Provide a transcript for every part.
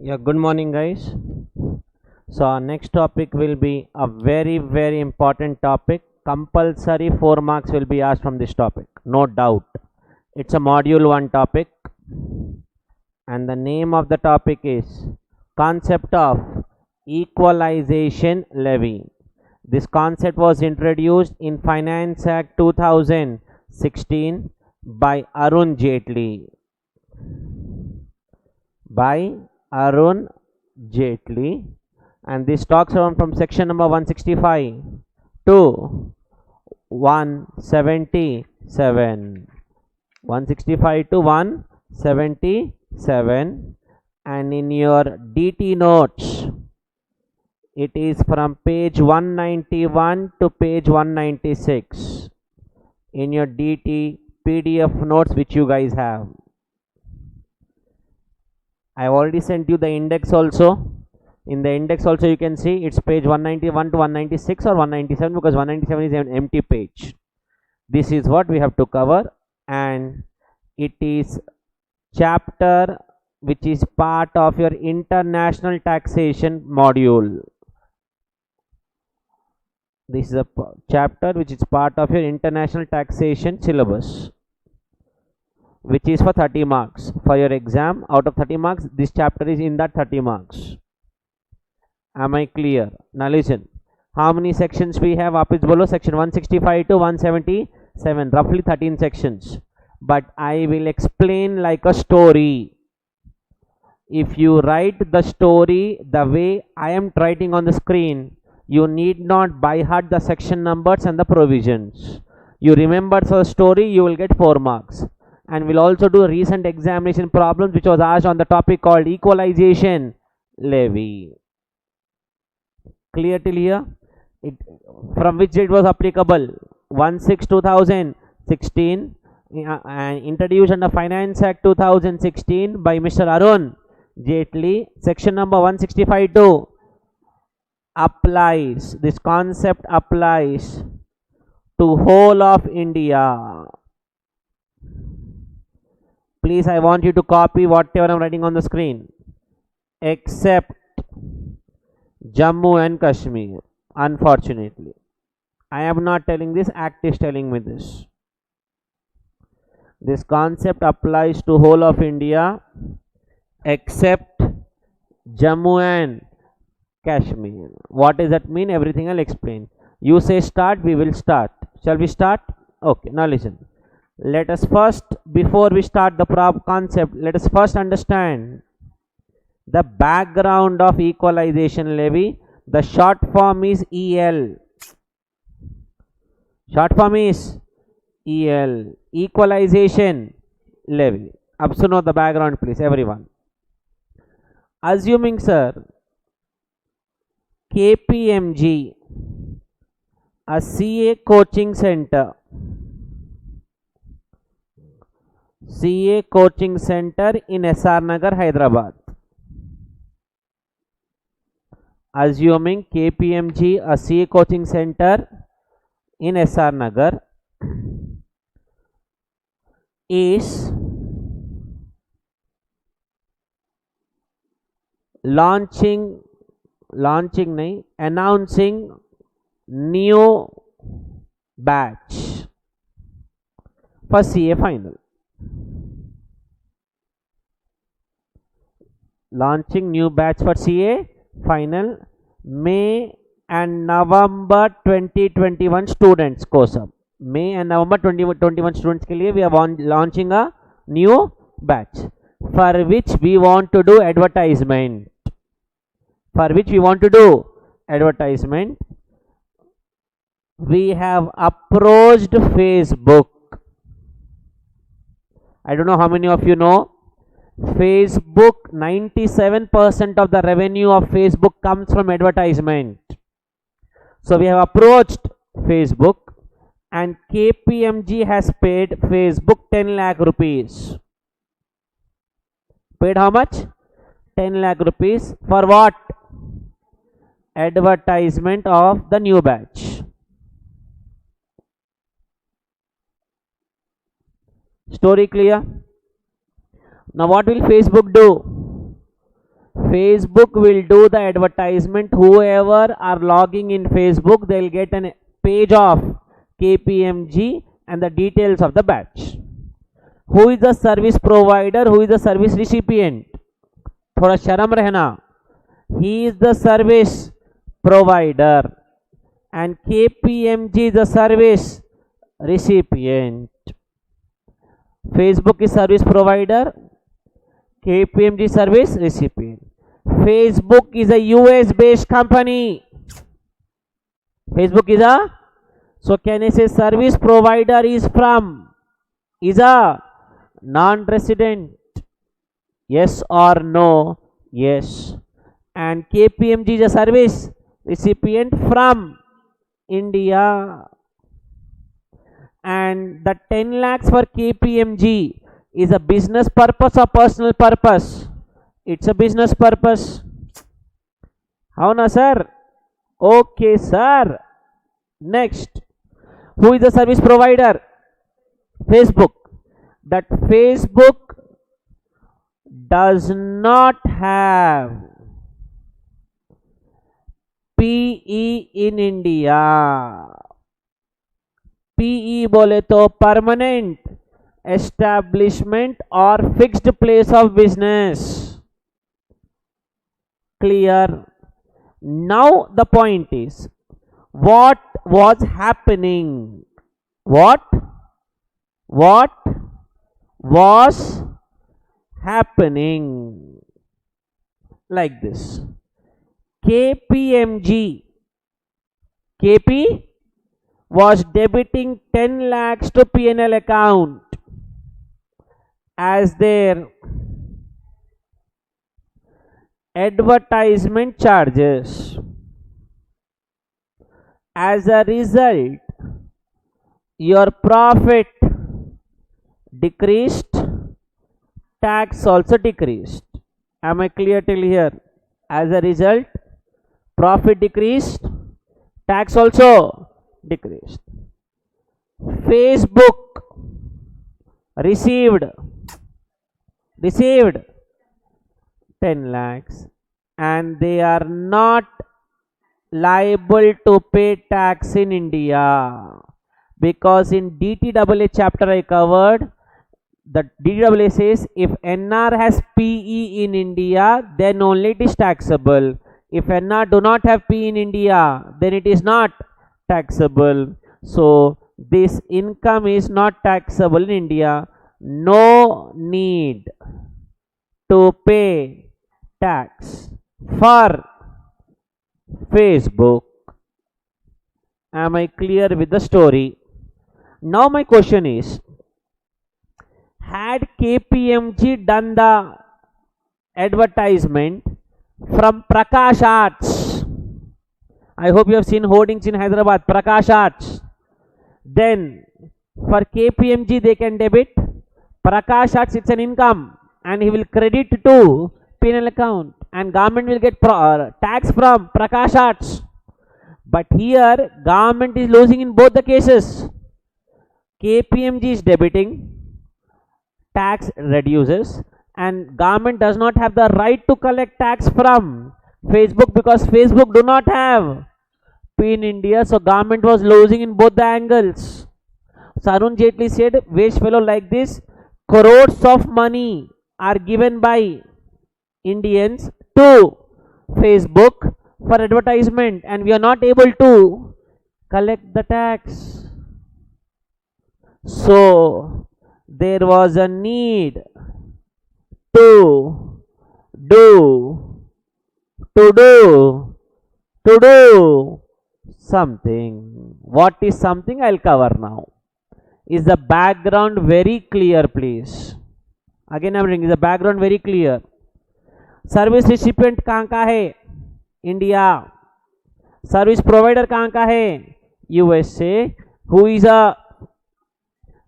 Yeah, good morning, guys. So, our next topic will be a very important topic. Compulsory 4 marks will be asked from this topic, no doubt. It's a module 1 topic, and the name of the topic is Concept of Equalization Levy. This concept was introduced in Finance Act 2016 by Arun Jaitley. And this talks around from section number 165 to 177. 165 to 177, and in your DT notes it is from page 191 to page 196 in your DT PDF notes which you guys have. I have already sent you the index also. In the index also you can see it's page 191 to 196 or 197, because 197 is an empty page. This is what we have to cover, and it is chapter which is part of your international taxation module. This is a chapter which is part of your international taxation syllabus, which is for 30 marks for your exam. Out of 30 marks, this chapter is in that 30 marks. Am I clear? Now listen, how many sections we have? Up is below section 165 to 177, roughly 13 sections, but I will explain like a story. If you write the story the way I am writing on the screen, you need not by heart the section numbers and the provisions. You remember the story, you will get 4 marks. And we'll also do recent examination problems which was asked on the topic called equalization levy. Clear till here? From which date was applicable? 1/6/2016, and introduced under Finance Act 2016 by Mr. Arun Jaitley. Section number 165(2) applies. This concept applies to whole of India. Please, I want you to copy whatever I am writing on the screen, except Jammu and Kashmir. Unfortunately, I am not telling this, Act is telling me this. This concept applies to whole of India except Jammu and Kashmir. What does that mean? Everything I'll explain. You say start, we will start. Shall we start? Okay, now listen. Let us first, before we start the concept, let us first understand the background of equalization levy. The short form is EL. Short form is EL, equalization levy. Ab suno the background please, everyone. Assuming, sir, KPMG, a CA coaching center, in SR Nagar, Hyderabad. Assuming KPMG, a CA coaching center in SR Nagar, is announcing new batch for CA final. Launching new batch for CA final, May and November 2021 students కోసం. May and November 2021 students के लिए we are launching a new batch, for which we want to do advertisement. We have approached Facebook. I don't know how many of you know, Facebook, 97% of the revenue of Facebook comes from advertisement. So we have approached Facebook, and KPMG has paid Facebook 10 lakh rupees. Paid how much? 10 lakh rupees. For what? Advertisement of the new batch. Story clear? Now what will Facebook do? Facebook will do the advertisement. Whoever are logging in Facebook, they'll get a page of KPMG and the details of the batch. Who is the service provider? Who is the service recipient? थोड़ा शर्म रहना. He is the service provider and KPMG is the service recipient. Facebook is service provider, KPMG service recipient. Facebook is a US based company. Facebook is a, so can I say service provider is a non-resident? Yes or no? Yes. And KPMG is a service recipient from India. And the 10 lakhs for KPMG is a business purpose or personal purpose? It's a business purpose. How na sir? Okay sir. Next, who is the service provider? Facebook. That Facebook does not have PE in India. PE बोले तो permanent establishment or fixed place of business. Clear? Now the point is, what was happening? What was happening? Like this. KPMG, KP was debiting 10 lakhs to P&L account as their advertisement charges. As a result, your profit decreased, tax also decreased. Am I clear till here? As a result, profit decreased, tax also decreased. Facebook received 10 lakhs and they are not liable to pay tax in India, because in DTAA chapter I covered, the DTAA says if NR has PE in India, then only it is taxable. If NR do not have PE in India, then it is not taxable. So this income is not taxable in India. No need to pay tax for Facebook. Am I clear with the story? Now my question is, had KPMG done the advertisement from Prakash Arts? I hope you have seen hoardings in Hyderabad, Prakash Arts. Then for KPMG they can debit. Prakash Arts, it's an income and he will credit to P&L account and government will get tax from Prakash Arts. But here government is losing in both the cases. KPMG is debiting, tax reduces, and government does not have the right to collect tax from Facebook because Facebook do not have P in India. So government was losing in both the angles. So Arun Jaitley said, wage fellow like this, crores of money are given by Indians to Facebook for advertisement and we are not able to collect the tax. So there was a need to do something. What is something? I'll cover now. Is the background very clear, please? Again I'm reading. Is the background very clear? Service recipient कहाँ का है? India. Service provider कहाँ का है? USA. Who is a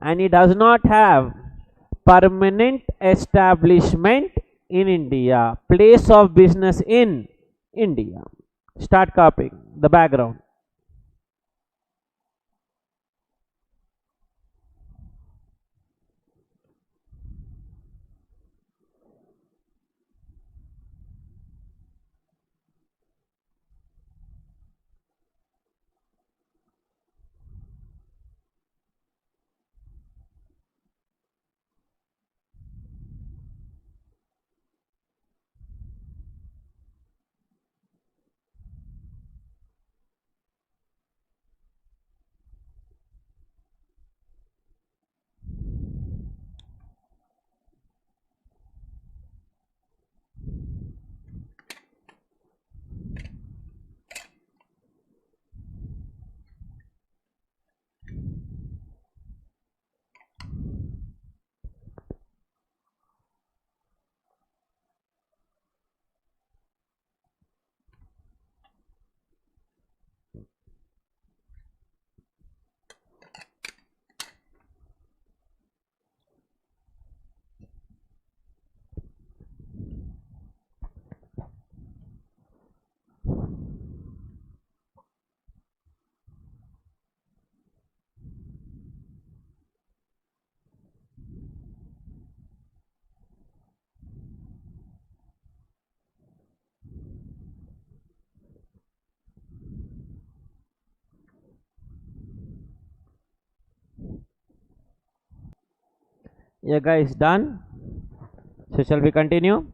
and he does not have permanent establishment in India, place of business in India. Start copying the background. Yeah, guys, done. So shall we continue?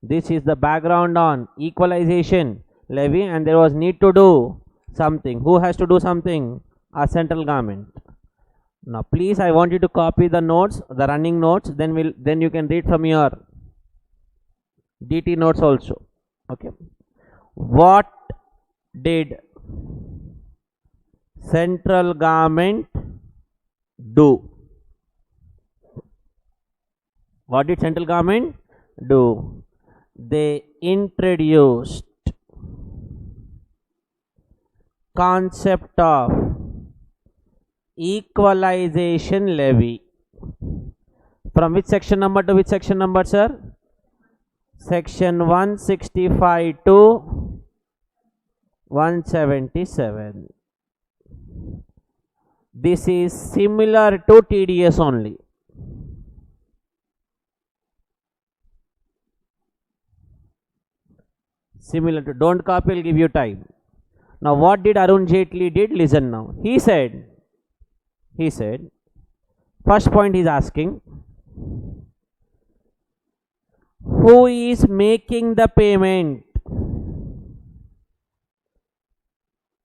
This is the background on equalization levy, and there was need to do something. Who has to do something? A central government. Now please, I want you to copy the notes, the running notes, then you can read from your DT notes also. Okay. What did central government do? What did central government do? They introduced concept of equalization levy. From which section number to which section number, sir? Section 165 to 177. This is similar to TDS only. Similar to, don't copy, I'll give you time. Now what did Arun Jaitley did? Listen now. He said, first point he's asking, who is making the payment?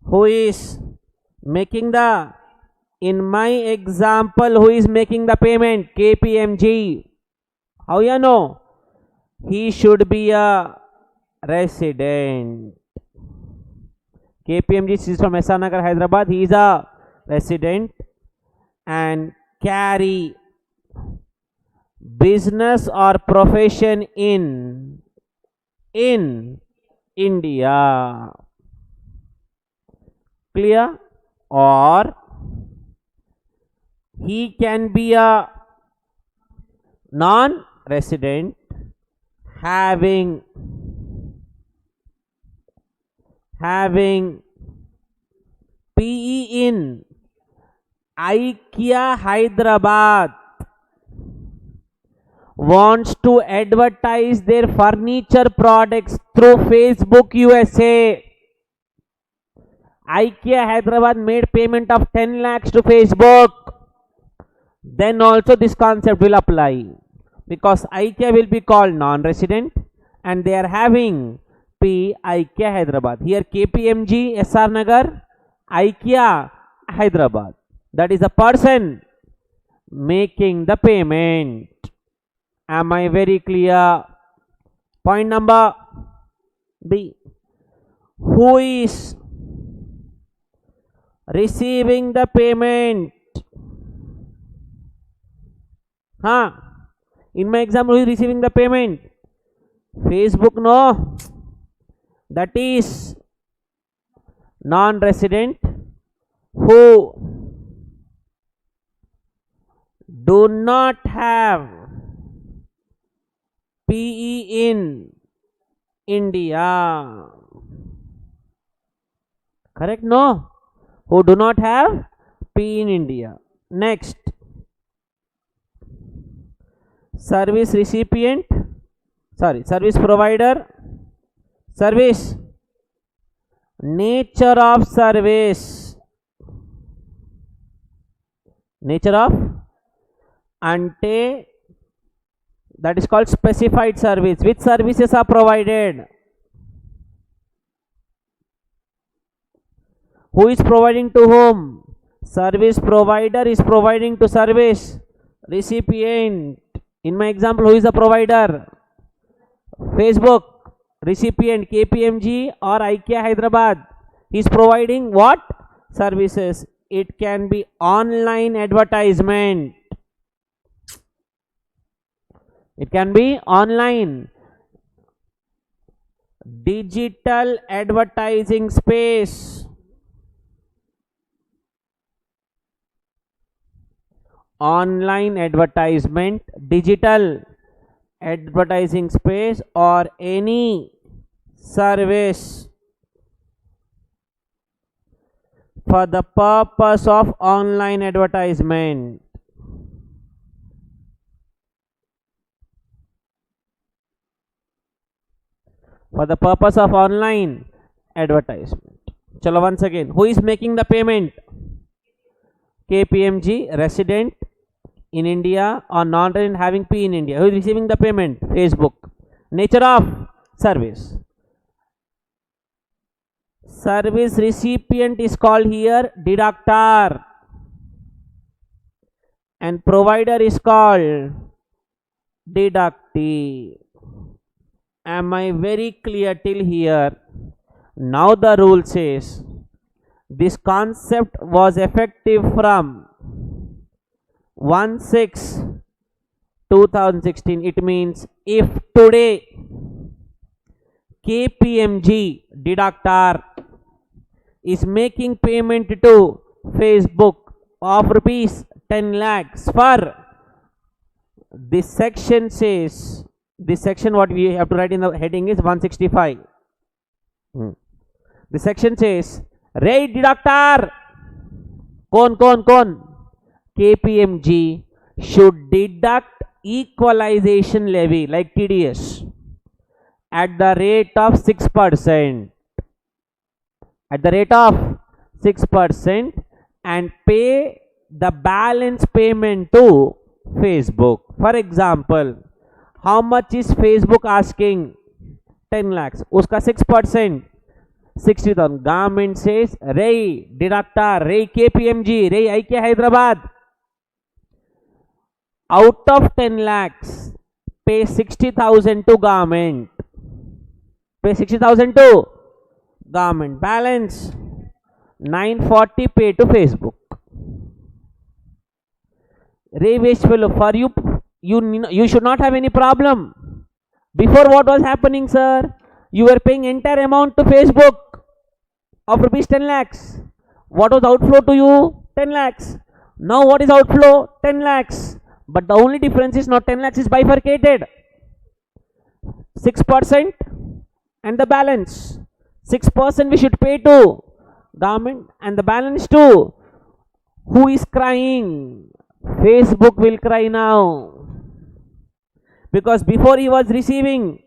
Who is making the, in my example, who is making the payment? KPMG. How you know? He should be a resident. KPMG is from SR Nagar, Hyderabad. He is a resident and carry business or profession in India. Clear? Or he can be a non-resident having PE in IKEA Hyderabad, wants to advertise their furniture products through Facebook USA. IKEA Hyderabad made payment of 10 lakhs to Facebook. Then also this concept will apply, because IKEA will be called non-resident and they are having P IKEA Hyderabad. Here KPMG SR Nagar, IKEA Hyderabad. That is the person making the payment. Am I very clear? Point number B. Who is receiving the payment? In my example, who is receiving the payment? Facebook, no. That is non-resident who do not have PE in India. Correct? No. Who do not have PE in India. Next. Service recipient. Service provider. Service. Nature of service. Nature of ante, that is called specified service. Which services are provided? Who is providing to whom? Service provider is providing to service recipient. In my example, who is the provider? Facebook. Recipient KPMG or IKEA Hyderabad. He is providing what? Services. It can be online advertisement. It can be online. Digital advertising space. Online advertisement, digital advertising space, or any service for the purpose of online advertisement. For the purpose of online advertisement. Chalo, once again, who is making the payment? KPMG, resident in India or non-resident having P in India. Who is receiving the payment? Facebook. Nature of service. Service recipient is called here deductor and provider is called deductee. Am I very clear till here? Now the rule says this concept was effective from 1/6/2016. It means if today KPMG deductor is making payment to Facebook of rupees 10 lakhs for this section says, this section what we have to write in the heading is 165. The section says rate deductor kon KPMG should deduct equalization levy like TDS at the rate of 6%. At the rate of 6% and pay the balance payment to Facebook. For example, how much is Facebook asking? 10 lakhs. Uska 6%. 60,000. Government says, Ray deductor, Ray KPMG, Ray IK Hyderabad. Out of 10 lakhs, pay 60,000 to government. Pay 60,000 to government. Balance 940 pay to Facebook. Ray waste fellow, for you should not have any problem. Before what was happening, sir? You were paying entire amount to Facebook of rupees 10 lakhs. What was outflow to you? 10 lakhs. Now what is outflow? 10 lakhs. But the only difference is not 10 lakhs is bifurcated. 6% and the balance. 6% we should pay to government and the balance to who is crying? Facebook will cry now. Because before he was receiving,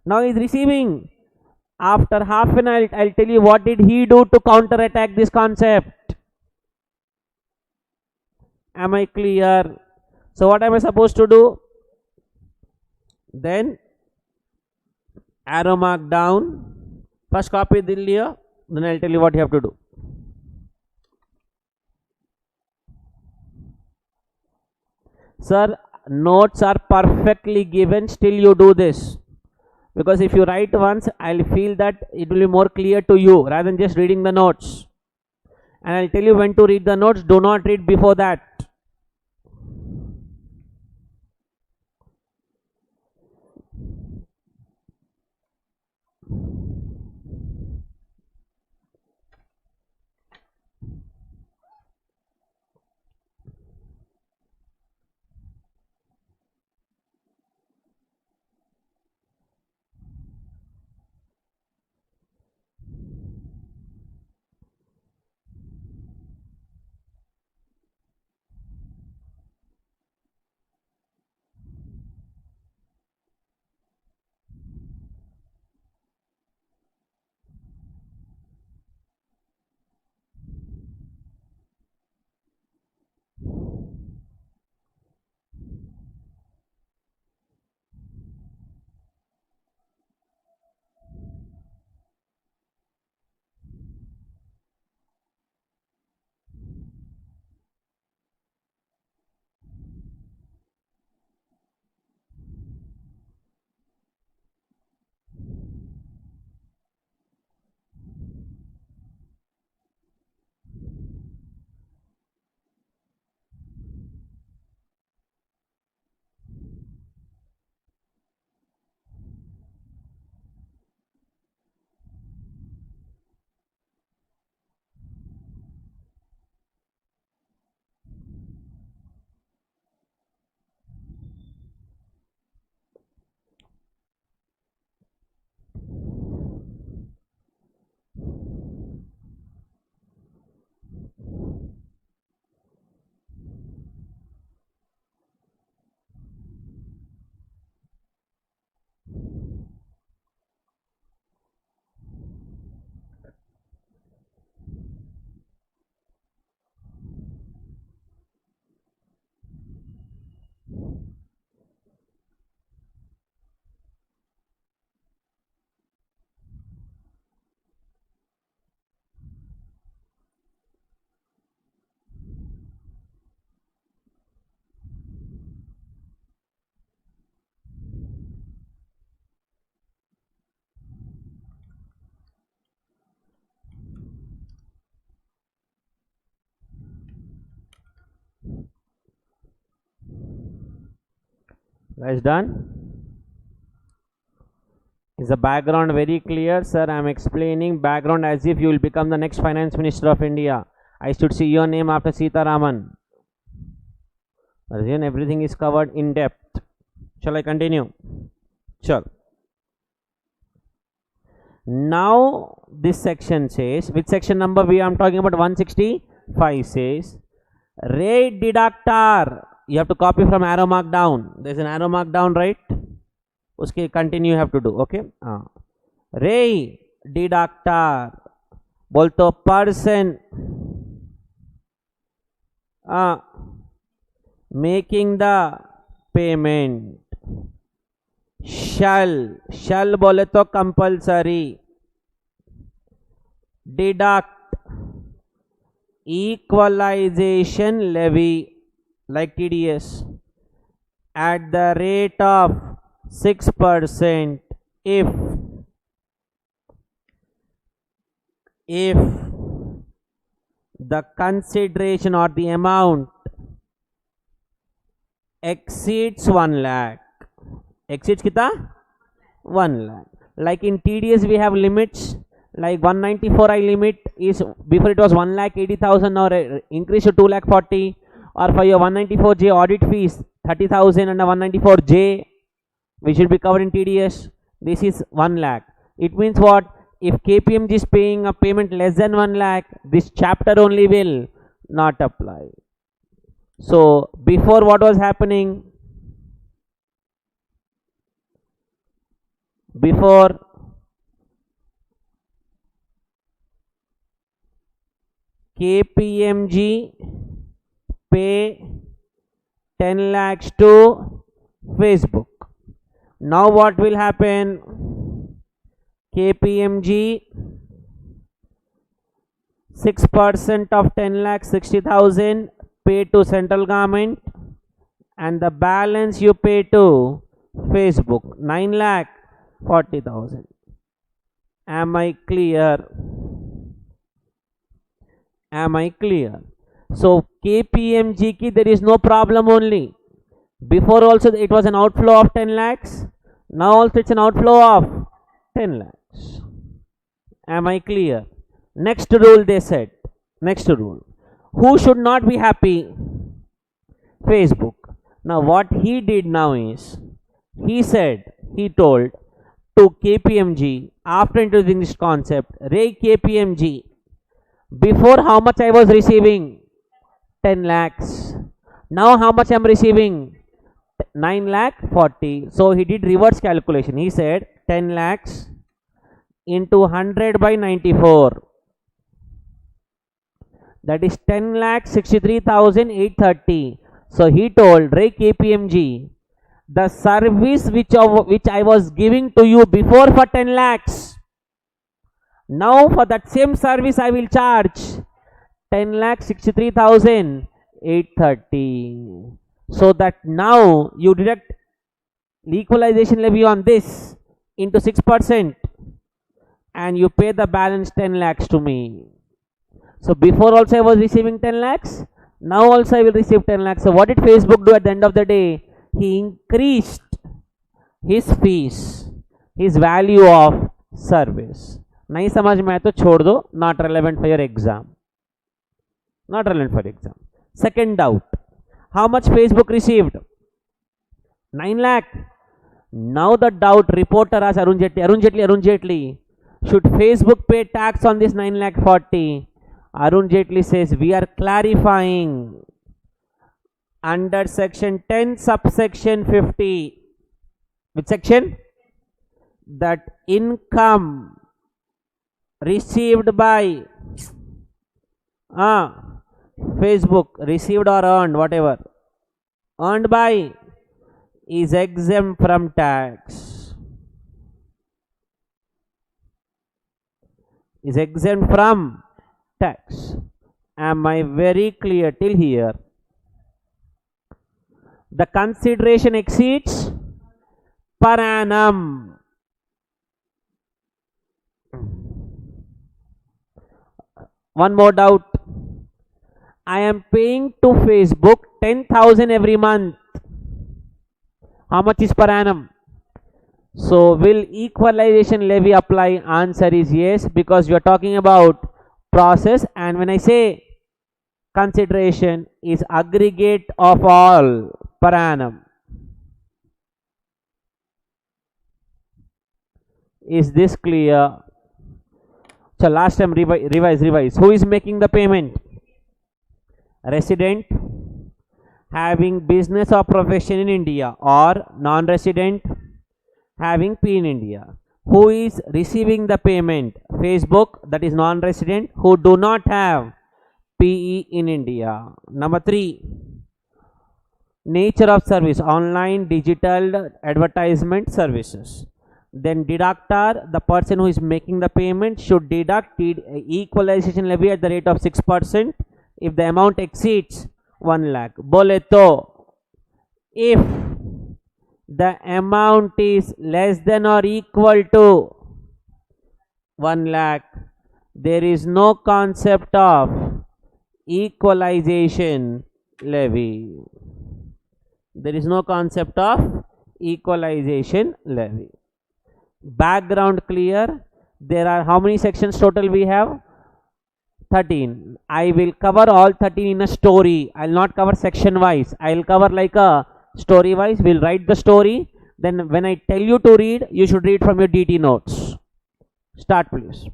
now he is receiving. After half an hour, I'll tell you what did he do to counter attack this concept. Am I clear? So what am I supposed to do? Then arrow mark down. First copy here. Then I'll tell you what you have to do. Sir, notes are perfectly given, still you do this. Because if you write once, I'll feel that it will be more clear to you rather than just reading the notes. And I'll tell you when to read the notes, do not read before that. Guys, done? Is the background very clear? Sir, I am explaining background as if you will become the next finance minister of India. I should see your name after Sita Raman. Arjun, everything is covered in depth. Shall I continue? Sure. Now this section says, which section number we am talking about? 165 says, rate deductor. You have to copy from arrow mark down. There's an arrow mark down, right? Uske continue you have to do. Okay. Ray deductor. बोलतो person making the payment shall बोले तो compulsory deduct equalization levy like TDS at the rate of 6% if the consideration or the amount exceeds 1 lakh. Exceeds kita 1 lakh. Like in TDS we have limits, like 194I limit is, before it was 1,80,000, now increase to 2,40,000. Or for your 194J audit fees 30,000 and a 194J which should be covered in TDS, this is 1 lakh. It means what? If KPMG is paying a payment less than 1 lakh, this chapter only will not apply. So before what was happening? Before KPMG pay 10 lakhs to Facebook. Now what will happen? KPMG 6% of 10 lakhs 60,000 pay to central government, and the balance you pay to Facebook 9 lakh 40,000. Am I clear? Am I clear? So KPMG ki there is no problem only. Before also it was an outflow of 10 lakhs. Now also it's an outflow of 10 lakhs. Am I clear? Next rule they said. Next rule. Who should not be happy? Facebook. Now what he did now is, he told to KPMG after introducing this concept, Ray KPMG, before how much I was receiving? 10 lakhs. Now how much I am receiving? 9 lakh 40. So he did reverse calculation. He said 10 lakhs into 100 by 94. That is 10 lakh 63,830. So he told Ray KPMG, the service which I was giving to you before for 10 lakhs, now for that same service I will charge 10 lakh 63,830. So that now you deduct equalization levy on this into 6% and you pay the balance 10 lakhs to me. So before also I was receiving 10 lakhs, now also I will receive 10 lakhs. So what did Facebook do at the end of the day? He increased his fees, his value of service. नहीं समझ में आए तो छोड़ दो, not relevant for your exam. Not relevant for exam. Second doubt. How much Facebook received? 9 lakh. Now the doubt, reporter asks Arun Jaitley, should Facebook pay tax on this 9 lakh 40? Arun Jaitley says, we are clarifying under section 10 subsection 50. Which section? That income received by Facebook, received or earned, whatever, earned by, is exempt from tax. Is exempt from tax. Am I very clear till here? The consideration exceeds per annum. One more doubt. I am paying to Facebook 10,000 every month. How much is per annum? So will equalization levy apply? Answer is yes, because you are talking about process, and when I say consideration is aggregate of all per annum. Is this clear? So last time revise. Who is making the payment? Resident having business or profession in India, or non-resident having P in India. Who is receiving the payment? Facebook, that is non-resident, who do not have PE in India. Number 3, nature of service, online, digital, advertisement services. Then deductor, the person who is making the payment should deduct equalization levy at the rate of 6% if the amount exceeds 1 lakh. Bole to, if the amount is less than or equal to 1 lakh, there is no concept of equalization levy. There is no concept of equalization levy. Background clear? There are how many sections total we have? 13. I will cover all 13 in a story. I will not cover section wise. I will cover like a story wise. We will write the story. Then when I tell you to read, you should read from your DT notes. Start please.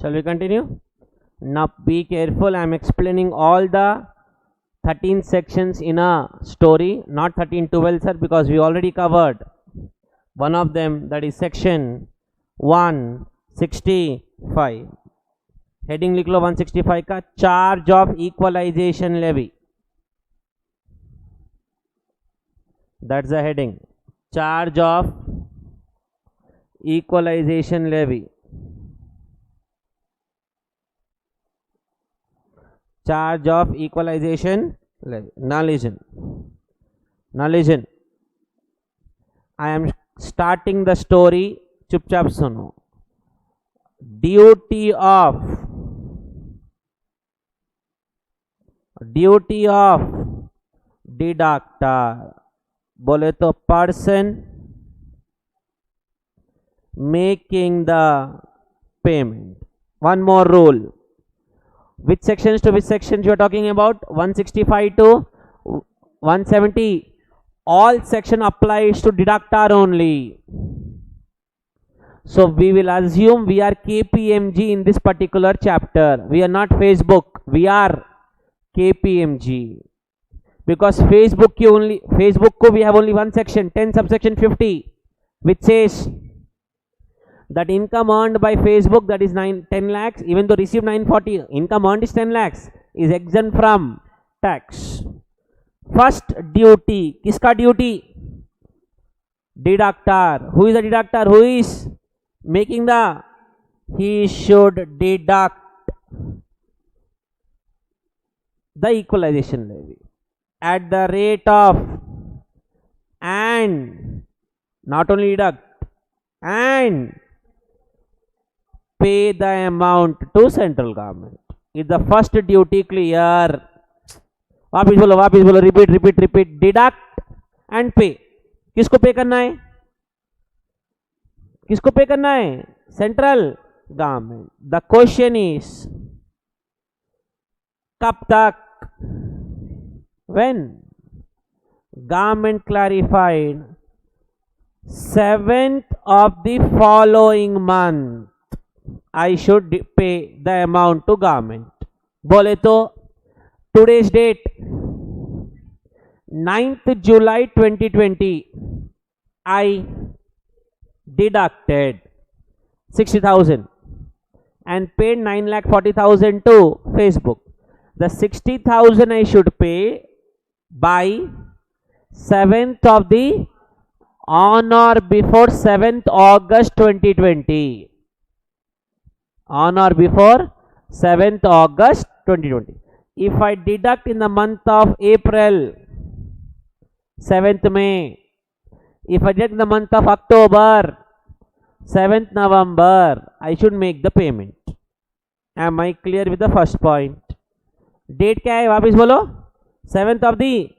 Shall we continue? Now be careful, I am explaining all the 13 sections in a story, not 13 12 sir, because we already covered one of them, that is section 165. Heading लिख लो 165 का, charge of equalization levy. That's the heading, charge of equalization levy. Charge of equalization levy. Now listen. I am starting the story. चुपचाप सुनो. Duty of deductor. बोले तो person making the payment. One more rule. Which sections to which sections you are talking about? 165 to 170. All section applies to deductor only. So we will assume we are KPMG in this particular chapter. We are not Facebook. We are KPMG. Because Facebook ko we have only one section, 10 subsection 50, which says that income earned by Facebook, that is 10 lakhs, even though received 940, income earned is 10 lakhs, is exempt from tax. First duty, kiska duty? Deductor. Who is the deductor? Who is making the? He should deduct the equalization levy at the rate of, and not only deduct, and pay the amount to central government. Is the first duty clear? वापिस बोलो, repeat. Deduct and pay. किसको पे करना है? किसको पे करना है? Central government. The question is कब तक? When government clarified 7th of the following month I should pay the amount to government. बोले तो today's date 9th July 2020 I deducted 60,000 and paid 9,40,000 to Facebook. The 60,000 I should pay by 7th of the on or before 7th August 2020. On or before 7th August 2020. If I deduct in the month of April, 7th May, if I deduct in the month of October, 7th November, I should make the payment. Am I clear with the first point? Date क्या है? वापिस बोलो. 7th of the.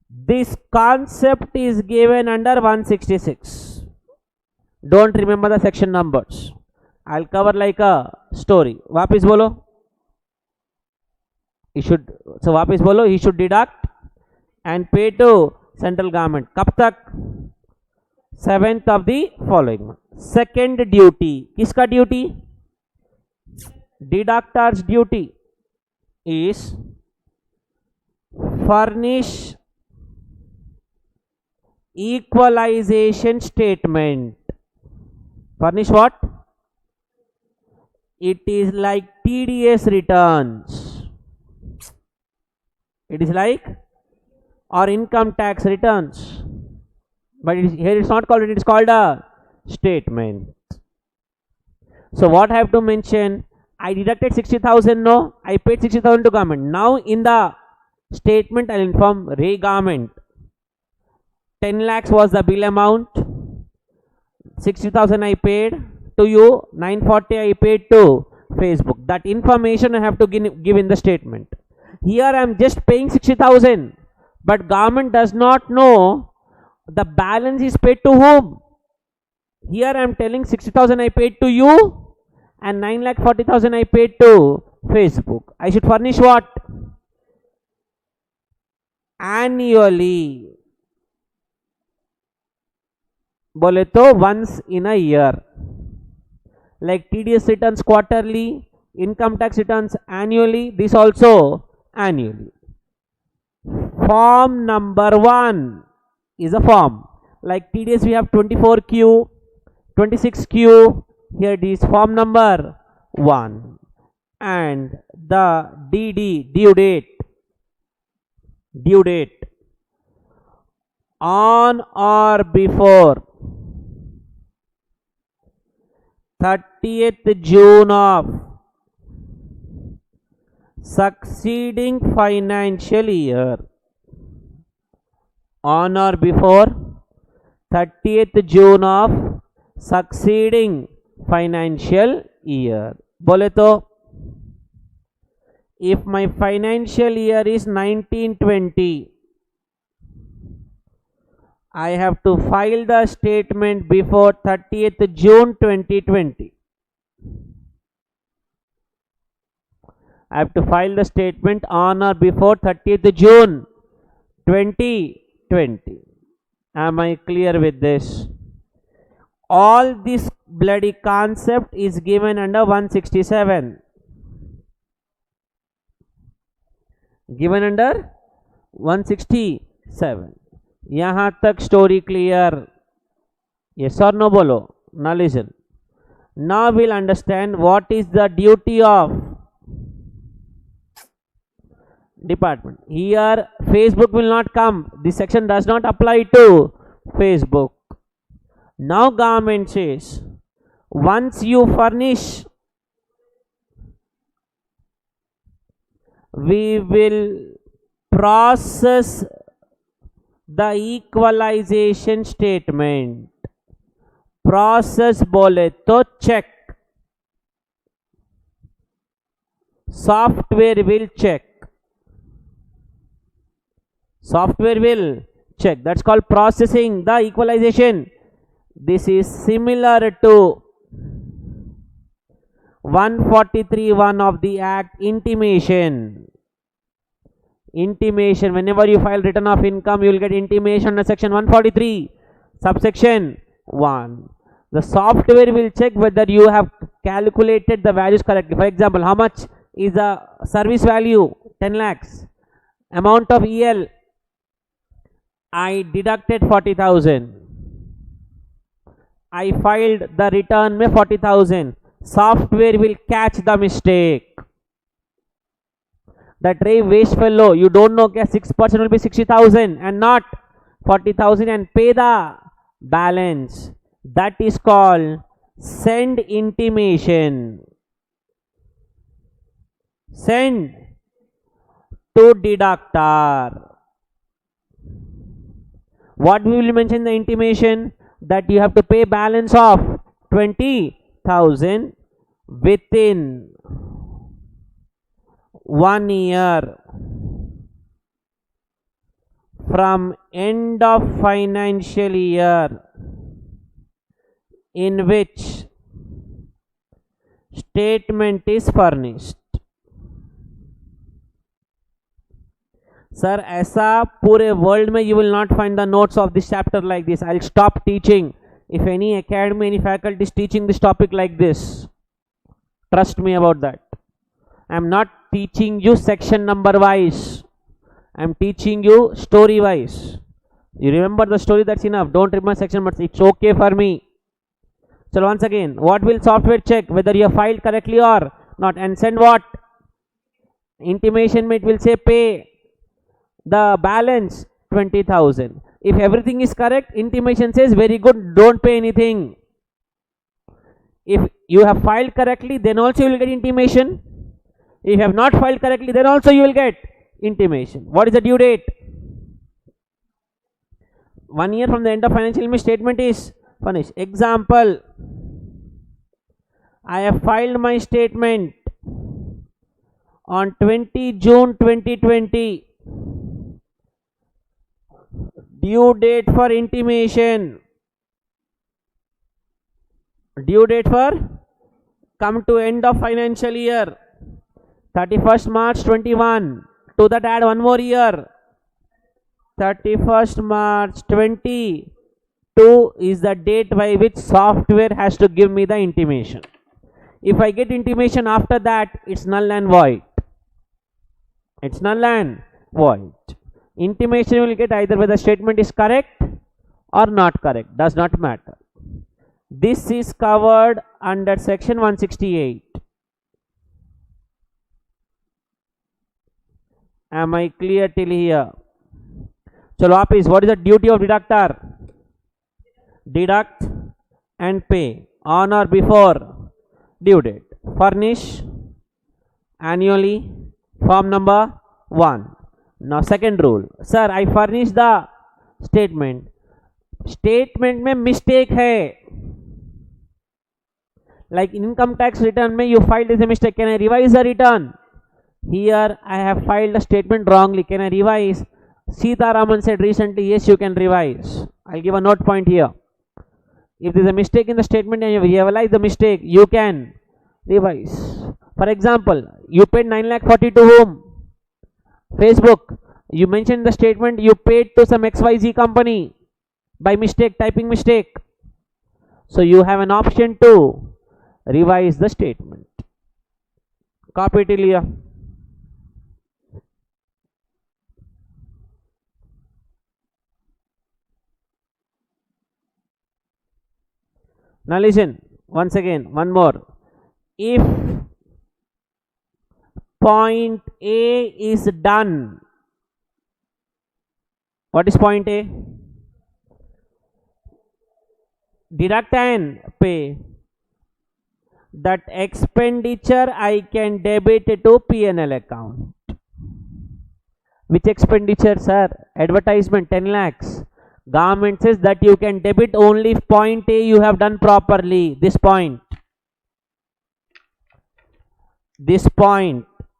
This concept is given under 166. Don't remember the section numbers. I'll cover like a story. वापिस बोलो. He should. So वापिस बोलो. He should deduct and pay to central government. कब तक? 7th of the following month. Second duty. किसका duty? Deductor's duty is furnish equalization statement. Furnish what? It is like TDS returns. It is like or income tax returns. But here it's not called, it is called a statement. So what I have to mention? I deducted 60,000, no, I paid 60,000 to government. Now in the statement I will inform Ray government 10 lakhs was the bill amount, 60,000 I paid to you, 940 I paid to Facebook. That information I have to give in the statement. Here I am just paying 60,000, but government does not know the balance is paid to whom. Here I am telling 60,000 I paid to you and 9,40,000 I paid to Facebook. I should furnish what? Annually. बोले तो once in a year. Like TDS returns quarterly, income tax returns annually, this also annually. Form number 1 is a form. Like TDS we have 24Q, 26Q. Here it is form number 1. And the DD, due date on or before 30th June of succeeding financial year. On or before 30th June of succeeding financial year. बोले तो if my financial year is 1920, I have to file the statement before 30th June 2020. I have to file the statement on or before 30th June 2020. Am I clear with this? All this bloody concept is given under 167. Given under 167. यहाँ तक story clear? Yes or no बोलो. Now listen. Now we'll understand what is the duty of department. Here Facebook will not come. This section does not apply to Facebook. Now government says, once you furnish, we will process the equalization statement. Process बोले तो check. Software will check. Software will check. That's called processing the equalization. This is similar to 143(1) of the Act, intimation. Intimation. Whenever you file return of income, you will get intimation under section 143, subsection 1. The software will check whether you have calculated the values correctly. For example, how much is the service value? 10 lakhs. Amount of EL, I deducted 40,000. I filed the return में 40,000. Software will catch the mistake. That ray waste fellow, you don't know क्या 6% will be 60,000 and not 40,000 and pay the balance. That is called send intimation. Send to deductor. What we will mention in the intimation? That you have to pay balance of 20,000 within 1 year from end of financial year in which statement is furnished. Sir, ऐसा पूरे world में you will not find the notes of this chapter like this. I'll stop teaching if any academy, any faculty is teaching this topic like this. Trust me about that. I'm not teaching you section number wise. I'm teaching you story wise. You remember the story, that's enough. Don't remember section, but it's okay for me. So once again, what will software check? Whether you have filed correctly or not. And send what? Intimation, it will say pay the balance 20,000. If everything is correct, intimation says very good, don't pay anything. If you have filed correctly, then also you will get intimation. If you have not filed correctly, then also you will get intimation. What is the due date? 1 year from the end of financial year statement is furnished. Example, I have filed my statement on 20 June 2020. Due date for intimation. Due date for come to end of financial year 31st March 21. To that add one more year. 31st March 22 is the date by which software has to give me the intimation. If I get intimation after that, it's null and void. It's null and void. Intimation you will get either whether the statement is correct or not correct. Does not matter. This is covered under section 168. Am I clear till here? Chalo apis, what is the duty of deductor? Deduct and pay on or before due date. Furnish annually. Form number 1. Now second rule. Sir, I furnish the statement. Statement में mistake है. Like income tax return में you filed as a mistake. Can I revise the return? Here I have filed a statement wrongly. Can I revise? Sita Raman said recently, yes, you can revise. I'll give a note point here. If there is a mistake in the statement and you realize the mistake, you can revise. For example, you paid 9 lakh 40 to whom? Facebook. You mentioned the statement you paid to some XYZ company by mistake, typing mistake. So you have an option to revise the statement. Copy it, Ilya. Now listen, once again, one more. If point A is done, what is point A? Deduct and pay. That expenditure I can debit to P&L account. Which expenditure, sir? Advertisement 10 lakhs. Government says that you can debit only if point A you have done properly. This point,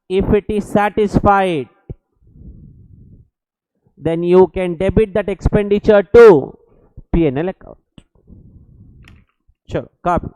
if it is satisfied, then you can debit that expenditure to P&L account. Sure, copy.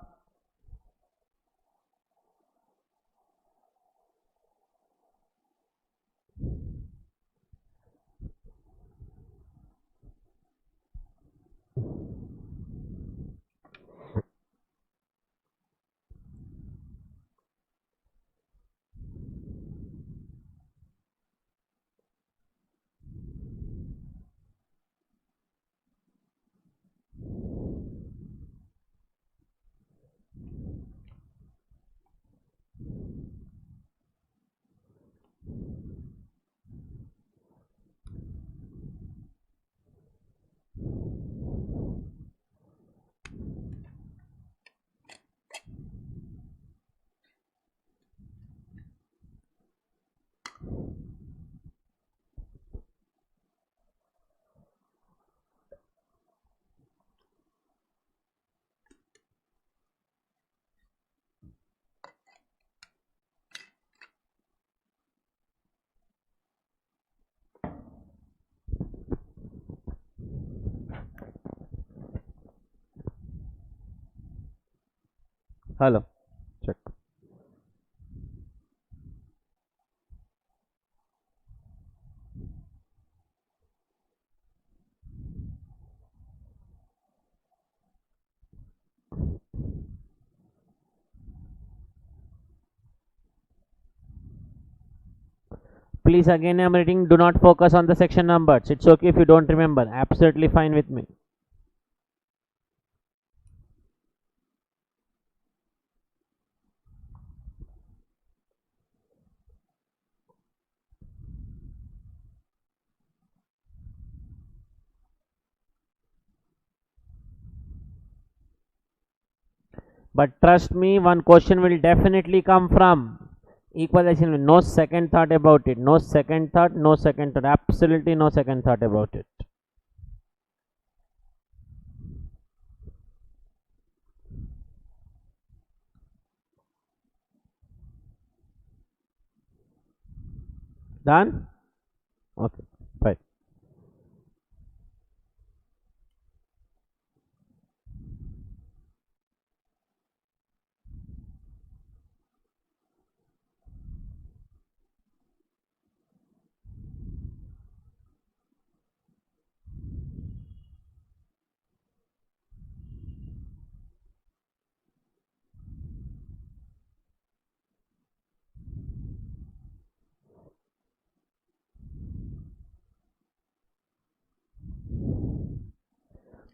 Hello, check. Please, again I'm reading, do not focus on the section numbers. It's okay if you don't remember. Absolutely fine with me. But trust me, one question will definitely come from equalization. No second thought about it. No second thought, no second thought. Absolutely no second thought about it. Done? Okay, fine.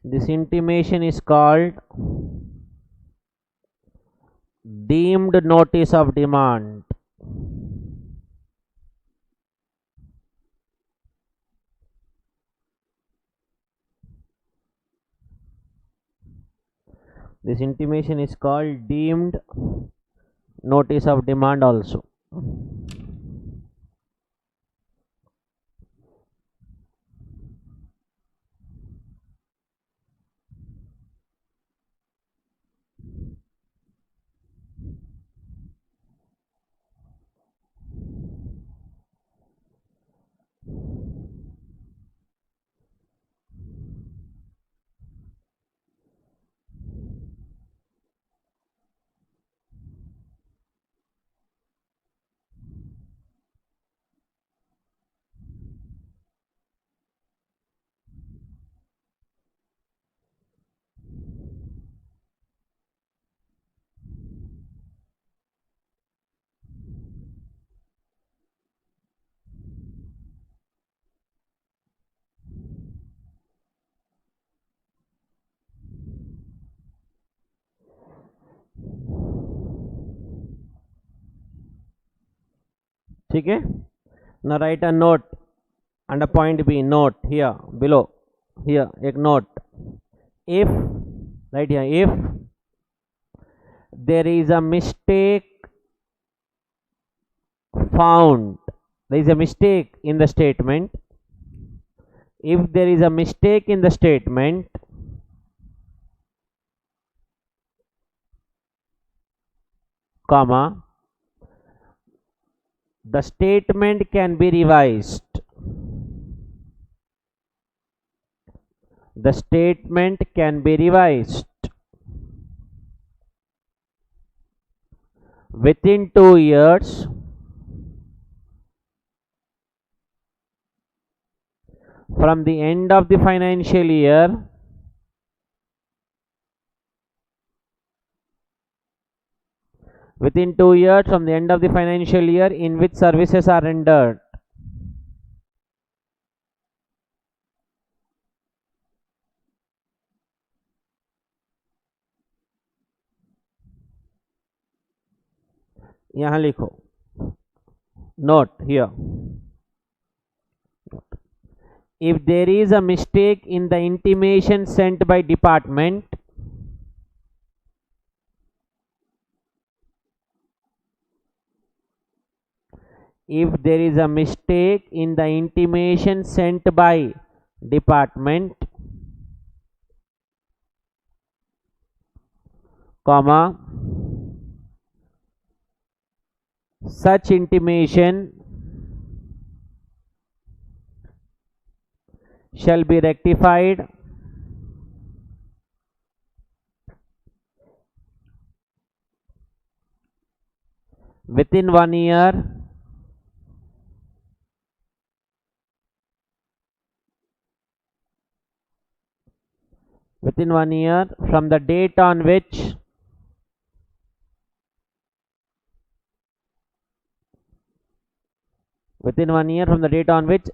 This intimation is called deemed notice of demand. This intimation is called deemed notice of demand also. ठीक है. Now write a note under point B. Note here below. Here एक note. If right here, if there is a mistake found, there is a mistake in the statement. If there is a mistake in the statement, comma, the statement can be revised. The statement can be revised within 2 years from the end of the financial year within 2 years from the end of the financial year in which services are rendered. यहाँ लिखो note here. If there is a mistake in the intimation sent by department, if there is a mistake in the intimation sent by department, comma, such intimation shall be rectified within 1 year from the date on which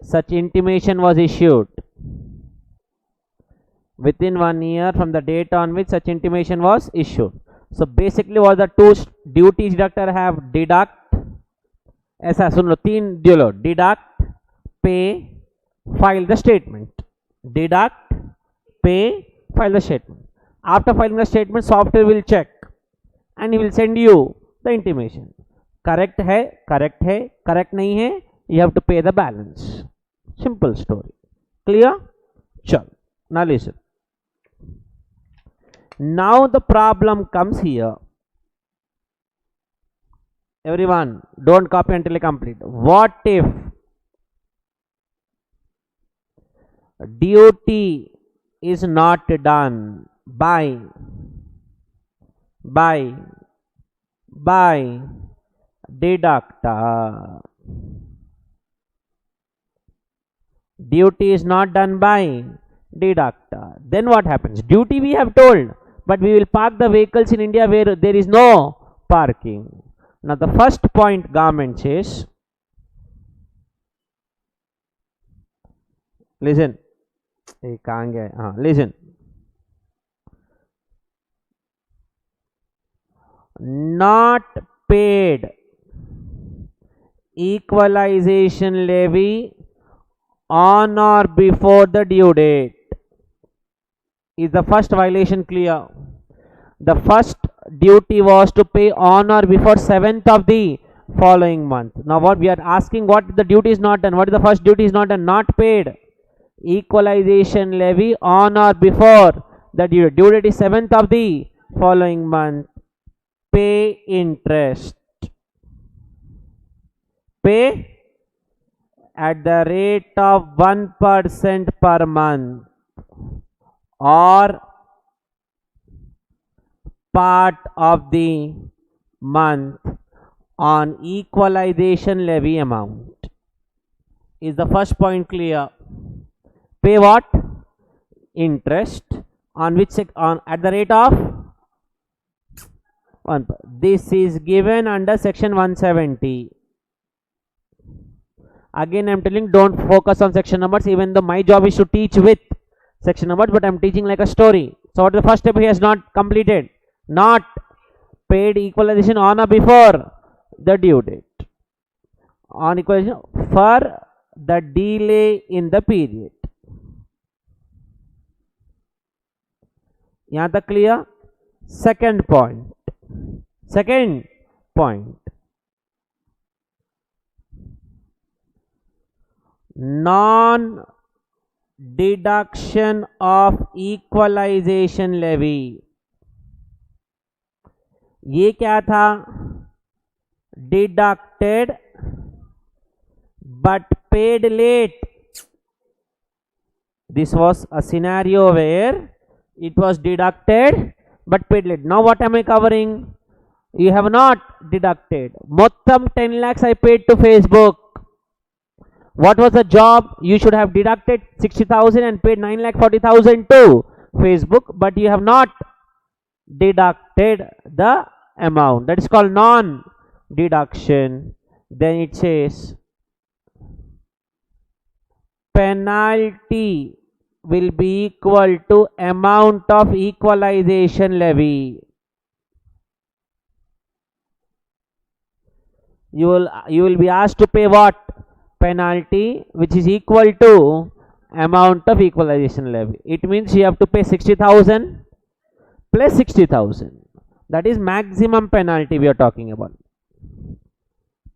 such intimation was issued. Within 1 year from the date on which such intimation was issued. So basically what the two duties deductor have? Deduct, ऐसा सुन लो, 3 दे लो, deduct, pay, file the statement. Deduct, pay, file the statement. After filing the statement, software will check and he will send you the intimation. Correct है, correct नहीं है, you have to pay the balance. Simple story. Clear? Chal. Now listen. Now the problem comes here. Everyone, don't copy until I complete. What if duty is not done by deductor? Duty is not done by deductor. Then what happens? Duty we have told, but we will park the vehicles in India where there is no parking. Now the first point government says, listen, listen, not paid equalization levy on or before the due date. Is the first violation clear? The first duty was to pay on or before 7th of the following month. Now what we are asking, what the duty is not done? What is the first duty is not done? Not paid equalization levy on or before the due date. Due date is 7th of the following month. Pay interest. Pay at the rate of 1% per month or part of the month on equalization levy amount. Is the first point clear? Pay what? Interest on which at the rate of 1. This is given under section 170. Again I am telling, don't focus on section numbers, even though my job is to teach with section numbers, but I am teaching like a story. So what is the first step he has not completed? Not paid equalization on or before the due date. on equalization for the delay in the period. यहाँ तक clear. second point, non deduction of equalization levy. ये क्या था? deducted but paid late. This was a scenario where it was deducted but paid late. Now what am I covering? You have not deducted. Mottam 10 lakhs I paid to Facebook. What was the job? You should have deducted 60,000 and paid 9,40,000 to Facebook, but you have not deducted the amount. That is called non-deduction. Then it says penalty will be equal to amount of equalization levy. You will be asked to pay what? Penalty, which is equal to amount of equalization levy. It means you have to pay 60,000 plus 60,000. That is maximum penalty we are talking about.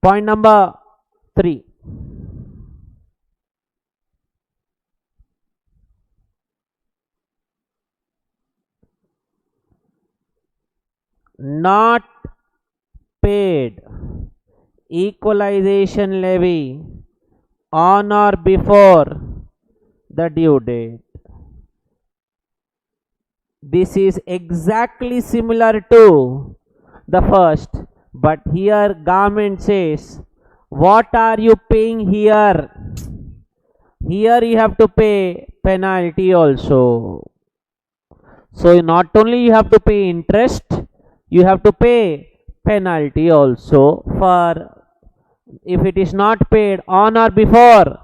Point number 3. Not paid equalization levy on or before the due date. This is exactly similar to the first, but here government says, what are you paying here? Here you have to pay penalty also. So not only you have to pay interest, you have to pay penalty also for if it is not paid on or before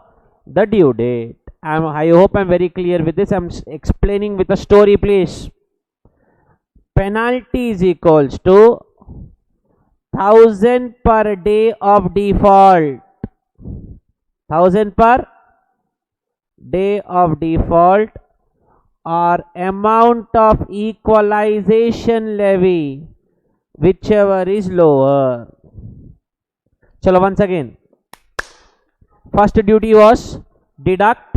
the due date. I hope I'm very clear with this. I'm explaining with a story, please. Penalty is equals to 1,000 per day of default. 1,000 per day of default or amount of equalization levy, whichever is lower. Chalo, once again. First duty was deduct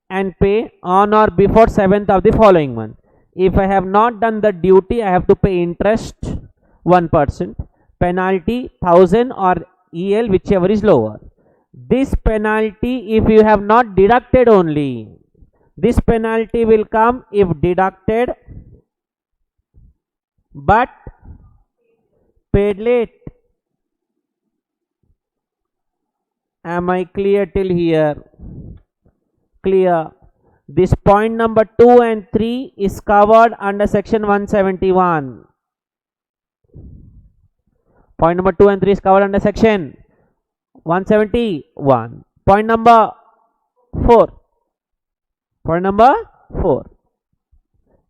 and pay on or before 7th of the following month. If I have not done the duty, I have to pay interest 1%, penalty 1,000 or EL, whichever is lower. This penalty, if you have not deducted only, this penalty will come if deducted but paid late. Am I clear till here? Clear. This point number 2 and 3 is covered under section 171. Point number 2 and 3 is covered under section 171. Point number 4. Point number 4.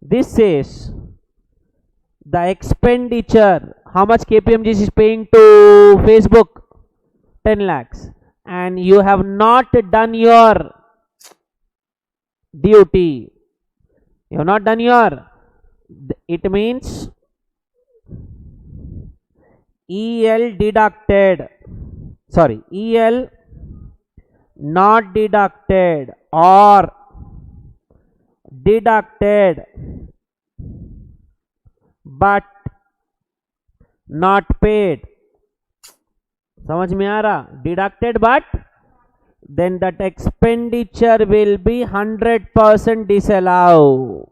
This says the expenditure, how much KPMG is paying to Facebook? 10 lakhs. And you have not done your duty. You have not done your, it means EL deducted, sorry, EL not deducted or deducted but not paid. समझ में आ रहा? Deducted but then that expenditure will be 100% disallow.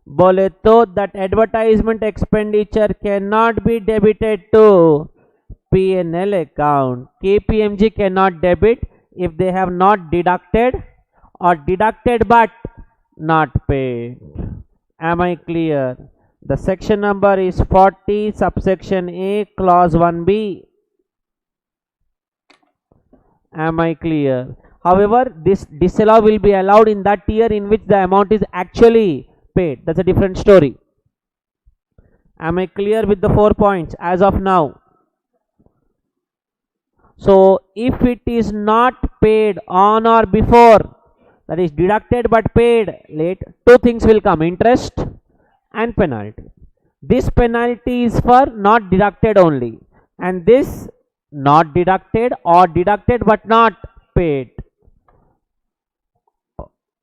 बोले तो that advertisement expenditure cannot be debited to P&L account. KPMG cannot debit if they have not deducted or deducted but not paid. Am I clear? The section number is 40, subsection A, clause 1B. Am I clear? However, this disallow will be allowed in that year in which the amount is actually paid. That's a different story. Am I clear with the 4 points as of now? So if it is not paid on or before, that is deducted but paid late, two things will come: interest and penalty. This penalty is for not deducted only, and this not deducted or deducted but not paid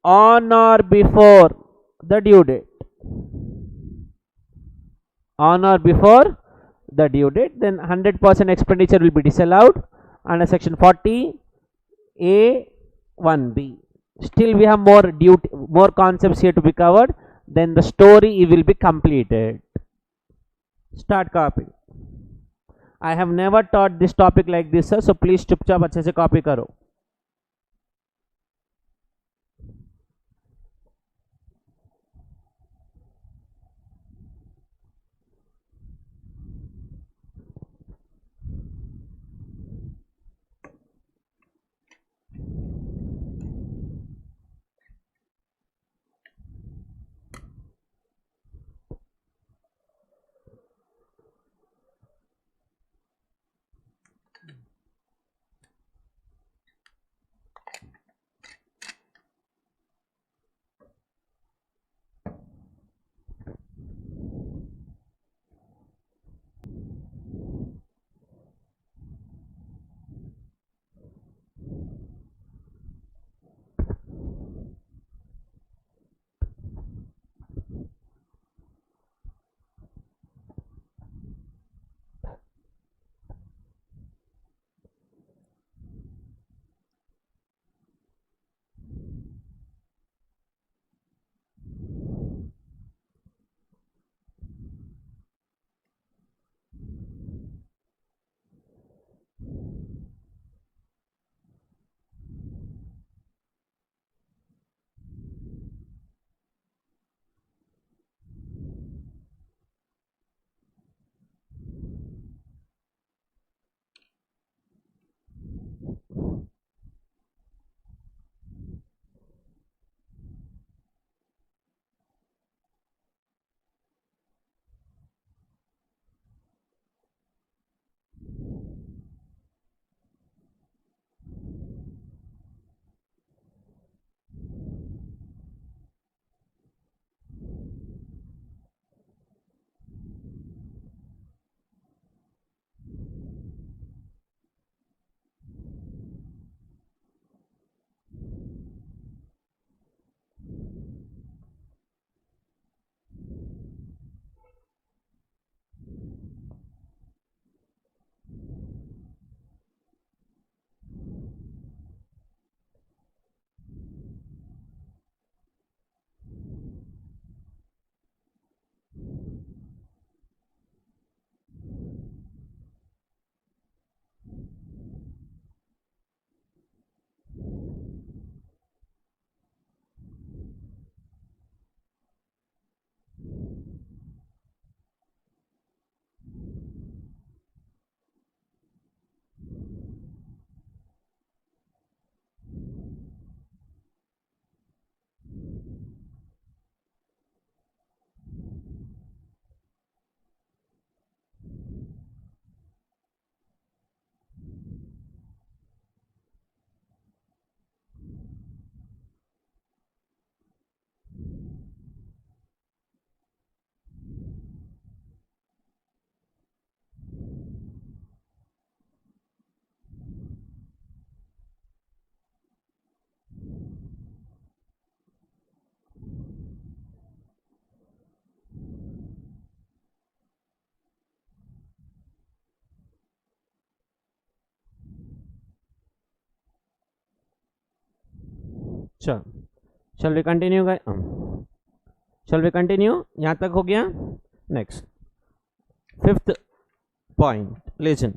on or before the due date. On or before the due date, then 100% expenditure will be disallowed under section 40A(1)(b). Still we have more concepts here to be covered, then the story will be completed. Start copy. I have never taught this topic like this, sir, so please चुपचाप अच्छे से copy करो. चल shall we continue guys? Shall we continue? यहाँ तक हो गया. Next, fifth point. Listen.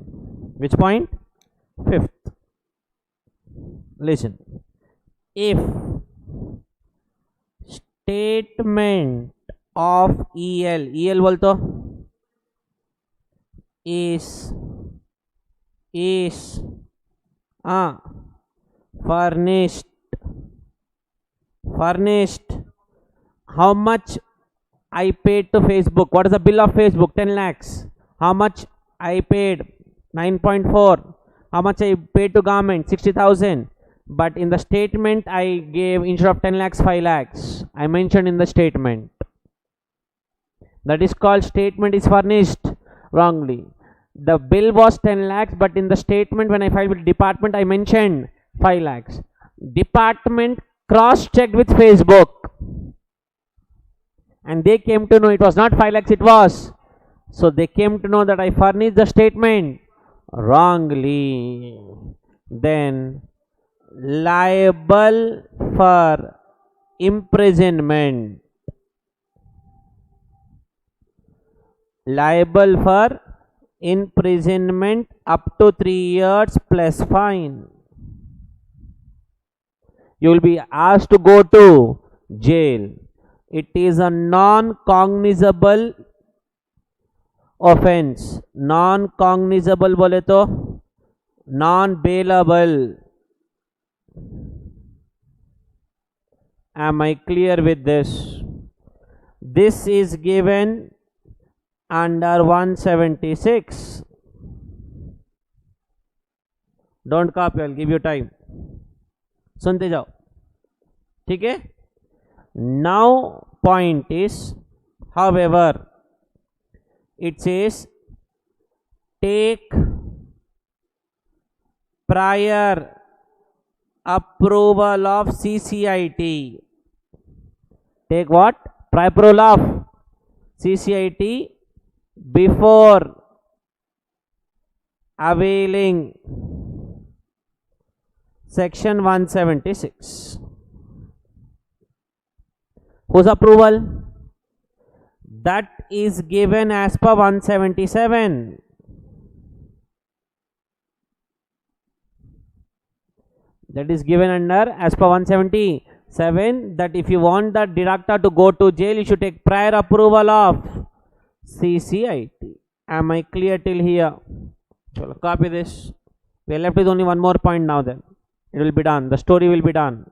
Which point? Fifth. Listen. If statement of EL बोल तो is furnished. How much I paid to Facebook? What is the bill of Facebook? 10 lakhs. How much I paid? 9.4. how much I paid to government? 60,000. But in the statement I gave, instead of 10 lakhs, 5 lakhs. I mentioned in the statement. That is called statement is furnished wrongly. The bill was 10 lakhs, but in the statement when I filed with department, I mentioned 5 lakhs. Department cross-checked with Facebook, and they came to know it was not 5 lakhs, it was. So they came to know that I furnished the statement wrongly. Then liable for imprisonment. Liable for imprisonment up to 3 years plus fine. You will be asked to go to jail. It is a non-cognizable offense. Non-cognizable बोले तो non-bailable. Am I clear with this? This is given under 176. Don't copy, I'll give you time. सुनते जाओ, ठीक है. Now point is, however, it says take prior approval of CCIT. Take what? Prior approval of CCIT before availing section 176. Whose approval? That is given as per 177. That is given under as per 177, that if you want the deductor to go to jail, you should take prior approval of CCIT. Am I clear till here? So copy this. We are left with only one more point now, then it will be done. The story will be done.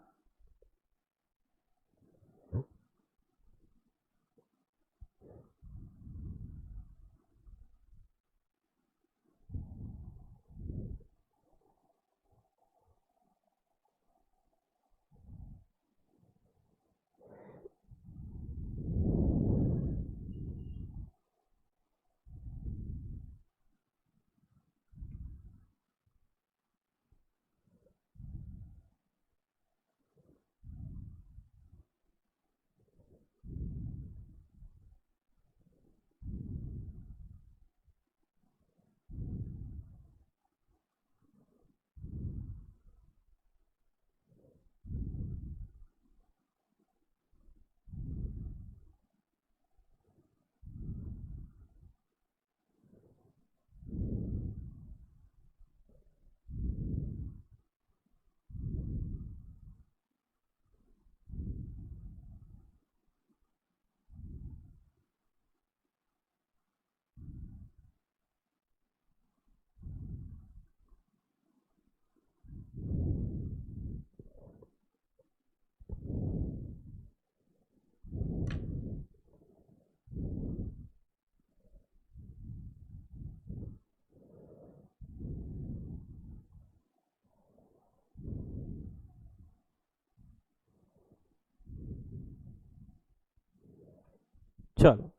Chalo.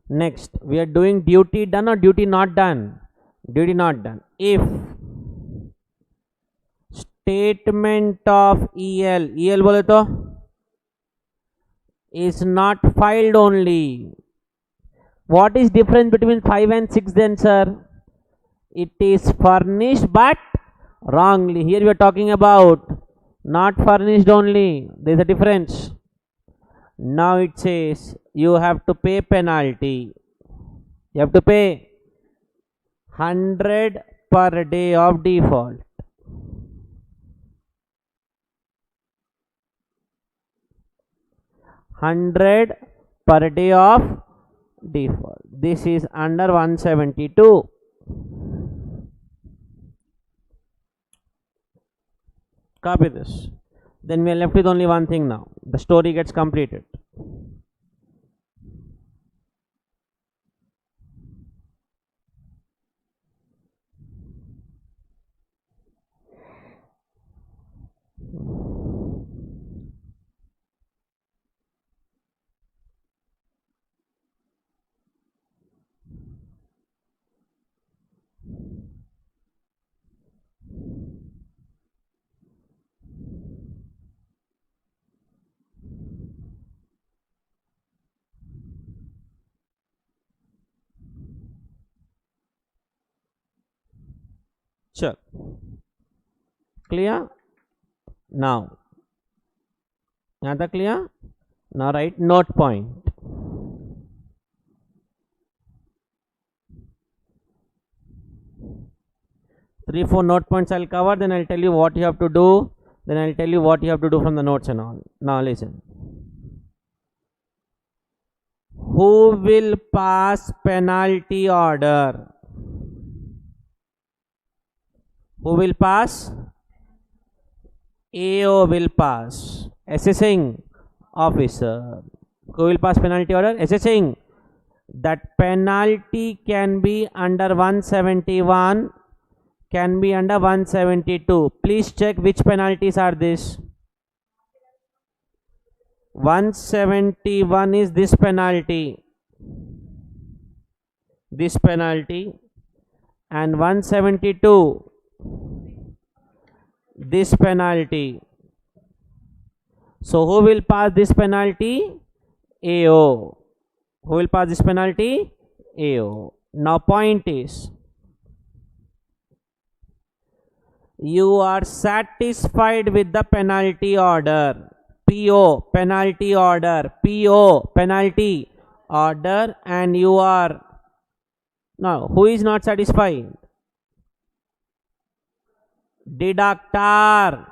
Next, we are doing duty done or duty not done? Duty not done. If statement of EL बोले तो is not filed only. What is difference between 5 and 6 then, sir? It is furnished but wrongly. Here we are talking about not furnished only. There is a difference. Now it says you have to pay penalty. You have to pay 100 per day of default. $100 per day of default. This is under 172. Copy this. Then we are left with only one thing now. The story gets completed. चल clear now, यहाँ तक clear. Now right note point. Three, four note points I'll cover, then I'll tell you what you have to do, then I'll tell you what you have to do from the notes and all. Now listen. Who will pass penalty order? Who will pass? AO will pass. Assessing officer. Who will pass penalty order? Assessing. That penalty can be under 171, can be under 172. Please check which penalties are this. 171 is this penalty, and 172 this penalty. So who will pass this penalty? AO. Who will pass this penalty? AO. Now point is, you are satisfied with the penalty order. PO, penalty order. PO, penalty order, and you are, now who is not satisfied? Deductor,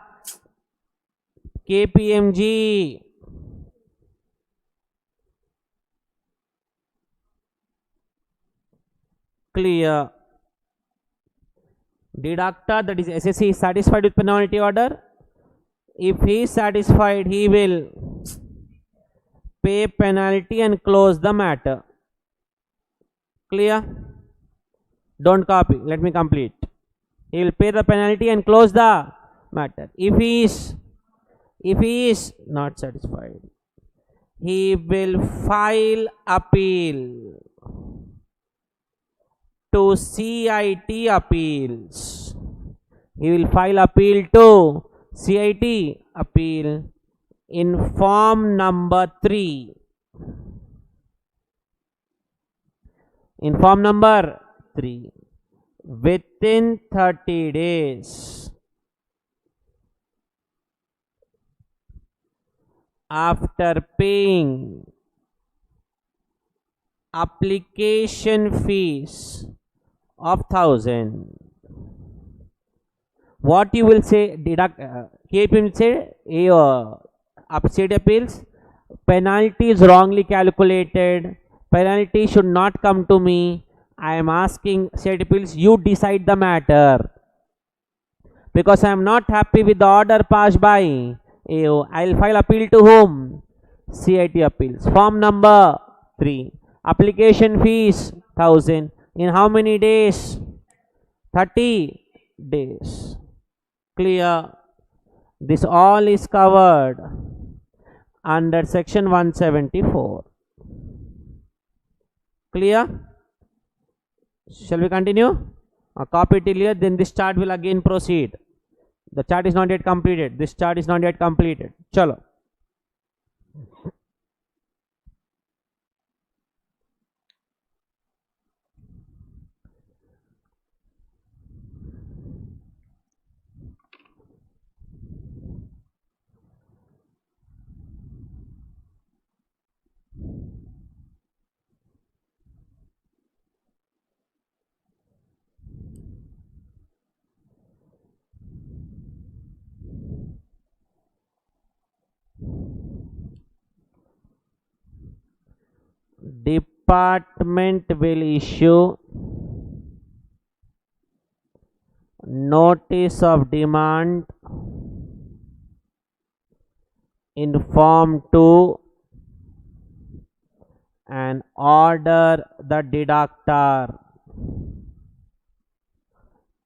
KPMG. Clear. Deductor, that is SSC, is satisfied with penalty order. If he is satisfied, he will pay penalty and close the matter. Clear? Don't copy. Let me complete. He will pay the penalty and close the matter. If he is not satisfied, he will file appeal to CIT appeals. He will file appeal to CIT appeal in form number 3. In form number 3. Within 30 days after paying application fees of 1,000. What you will say? Deduct. KPM will say, CIT appeals, penalty is wrongly calculated. Penalty should not come to me. I am asking CIT appeals, you decide the matter. Because I am not happy with the order passed by AO, I will file appeal to whom? CIT appeals. Form number 3. Application fees 1,000. In how many days? 30 days. Clear? This all is covered under section 174. Clear? Shall we continue? Copy till here, then this chart will again proceed. The chart is not yet completed. This chart is not yet completed. Chalo. Department will issue notice of demand in form 2 and order the deductor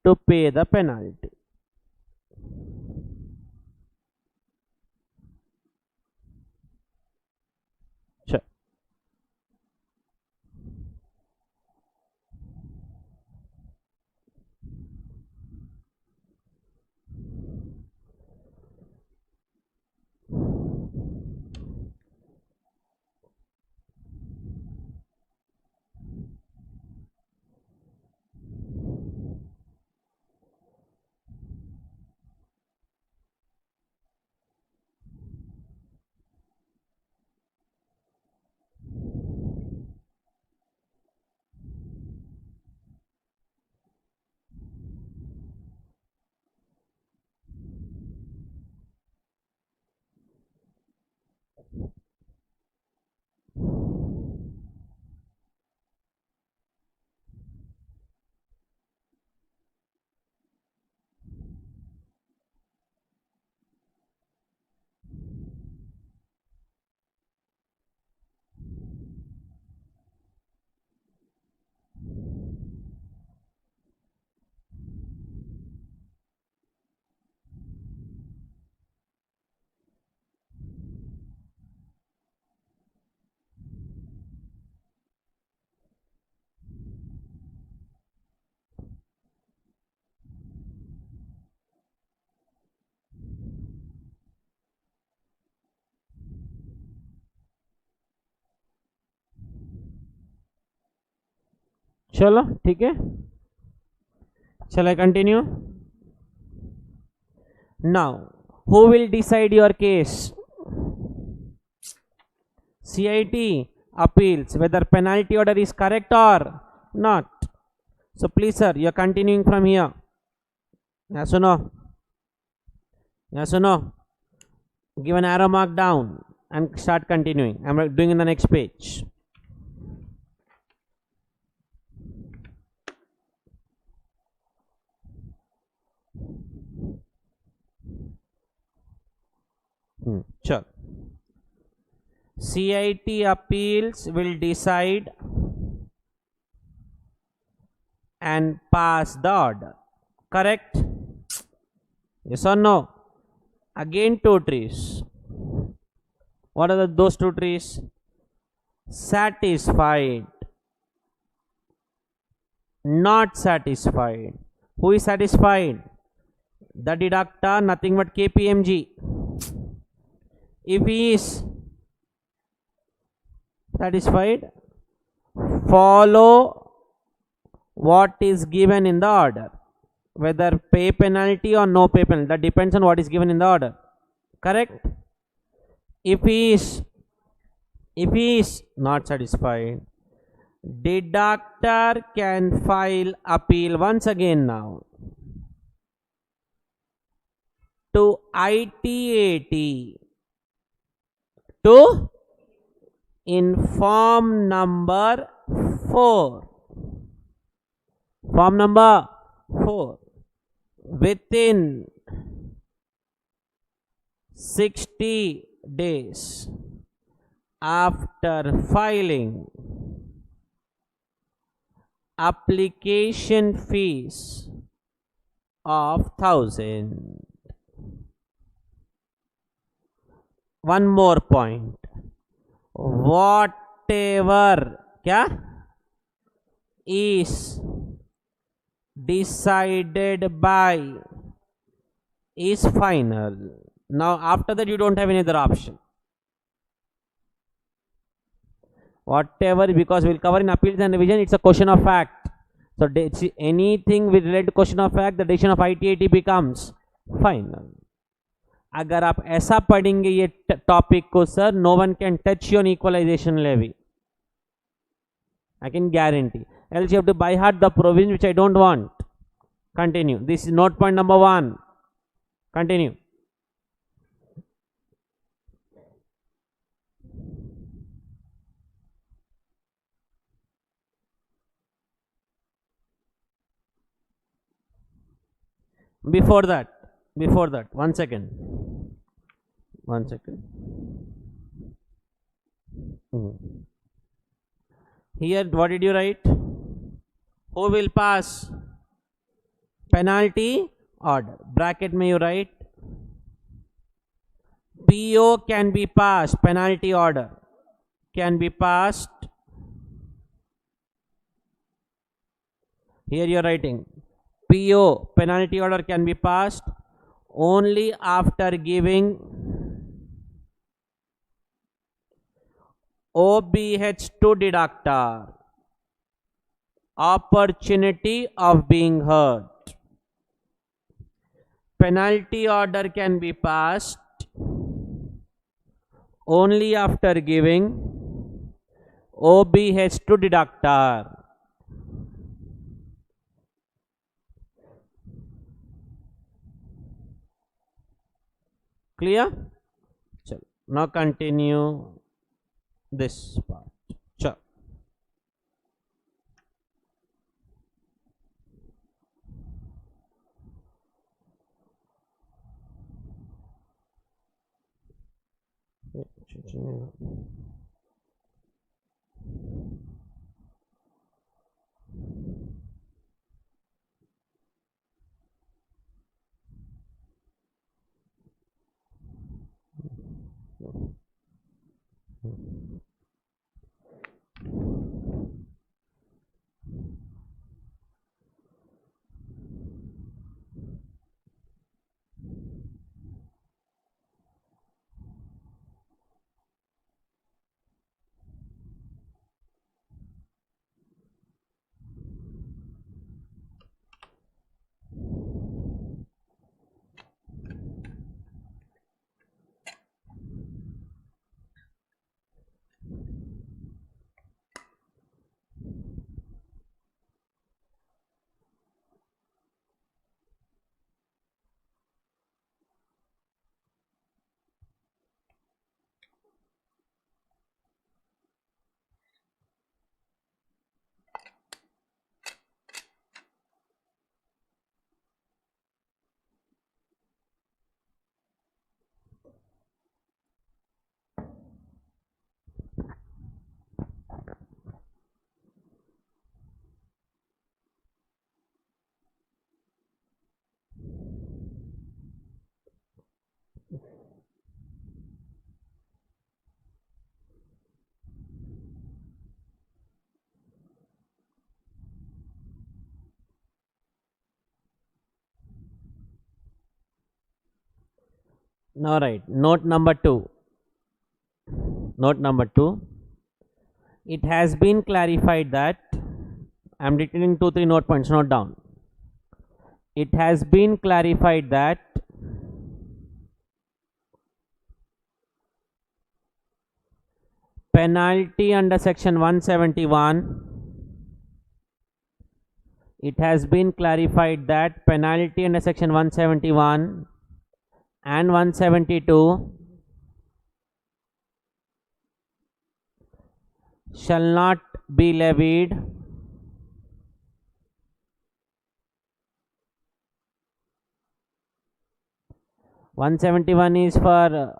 to pay the penalty. Sure. चलो ठीक है, shall I continue? Now who will decide your case? CIT appeals whether penalty order is correct or not. So please sir, you are continuing from here. Yes or no? Yes or no? Give an arrow mark down and start continuing. I'm doing in the next page. Sure. CIT appeals will decide and pass the order. Correct? Yes or no? Again, two trees. What are those two trees? Satisfied, not satisfied. Who is satisfied? The deductor, nothing but KPMG. If he is satisfied, follow what is given in the order, whether pay penalty or no pay penalty. That depends on what is given in the order. Correct? If he is not satisfied, deductor can file appeal once again now to ITAT to inform number 4. Form number 4 within 60 days after filing. Application fees of 1,000. One more point. Whatever is decided by is final. Now after that you don't have any other option. Whatever, because we'll cover in appeals and revision, it's a question of fact. So anything with related to question of fact, the decision of ITAT becomes final. अगर आप ऐसा पढ़ेंगे ये topic को sir, no one can touch you on equalization levy. I can guarantee. Else you have to by heart the provision, which I don't want. Continue. This is note point number 1. Continue. Before that, one second. Here, what did you write? Who will pass penalty order? Bracket may you write PO can be passed, penalty order can be passed. Here you are writing PO, penalty order can be passed only after giving OBH to deductor opportunity of being heard. Penalty order can be passed only after giving OBH to deductor. Clear? Now continue this part. Sure. Now right, note number 2. Note number 2. It has been clarified that, I am detailing 2-3 note points, note down. It has been clarified that penalty under section 171, it has been clarified that penalty under section 171 and 172 shall not be levied (171) is for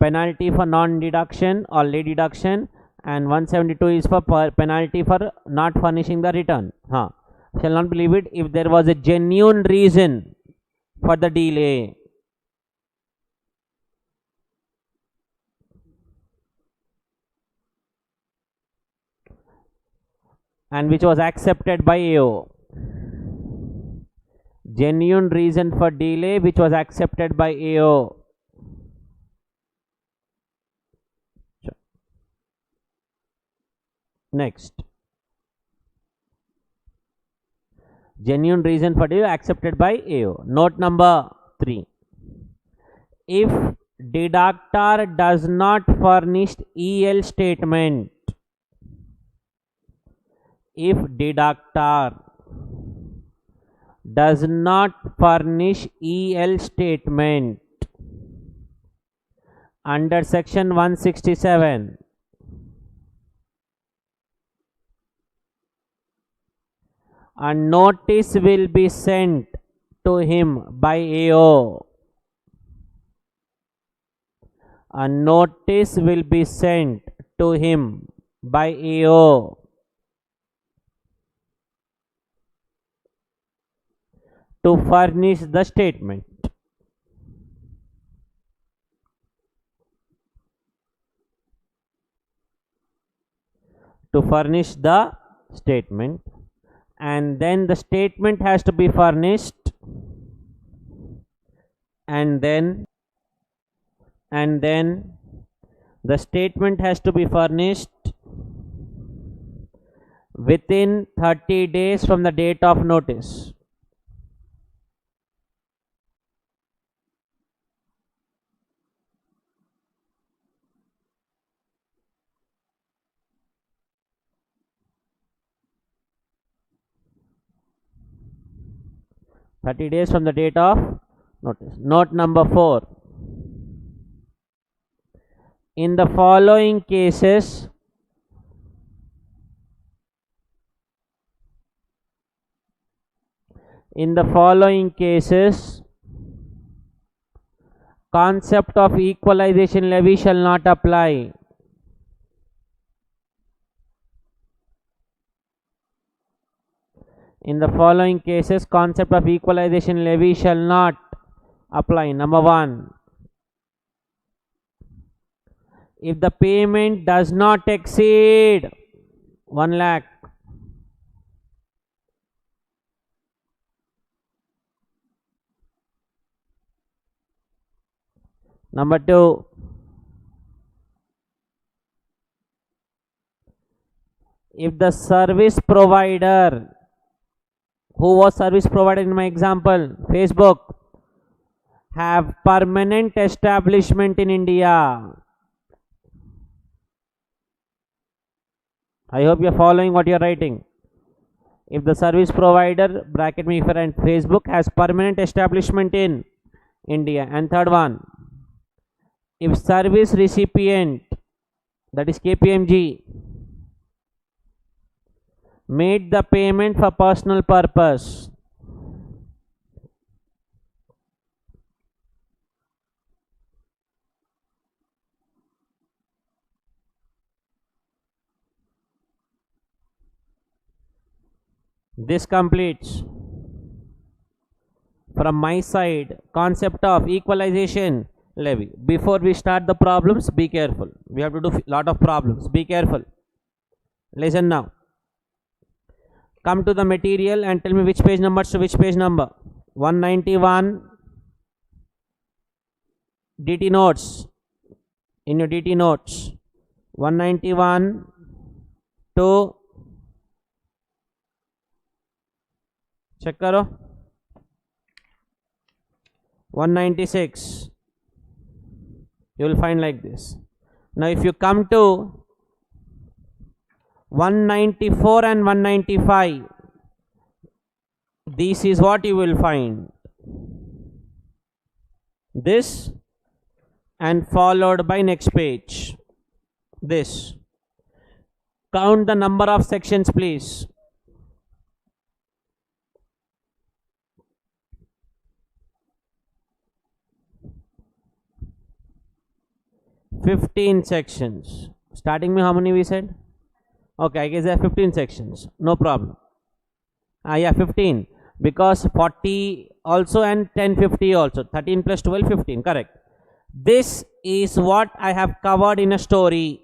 penalty for non-deduction or late deduction, and 172 is for penalty for not furnishing the return. Shall not be levied if there was a genuine reason for the delay. And which was accepted by AO. Genuine reason for delay which was accepted by AO. Next, genuine reason for delay accepted by AO. Note number 3. If deductor does not furnish EL statement, if deductor does not furnish EL statement under section 167, a notice will be sent to him by AO. A notice will be sent to him by AO to furnish the statement. To furnish the statement, and then the statement has to be furnished, and then the statement has to be furnished within 30 days from the date of notice. Days from the date of notice. Note number 4. In the following cases, concept of equalization levy shall not apply. In the following cases, concept of equalization levy shall not apply. Number 1. If the payment does not exceed 1 lakh. Number 2. If the service provider, who was service provider in my example, Facebook, have permanent establishment in India. I hope you are following what you are writing. If the service provider, bracket me for, and Facebook has permanent establishment in India. And third one, if service recipient, that is KPMG, made the payment for personal purpose. This completes from my side concept of equalization levy. Before we start the problems, be careful. We have to do lot of problems. Be careful. Listen now. Come to the material and tell me which page number to which page number. 191, DT notes. In your DT notes, 191 to check करो 196. You will find like this. Now if you come to 194 and 195, this is what you will find. This and followed by next page. This. Count the number of sections, please. 15 sections. Starting में how many we said? Okay, I guess there are 15 sections. No problem. Yeah, 15. Because 40 also and 10, 50 also. 13 plus 12, 15. Correct. This is what I have covered in a story.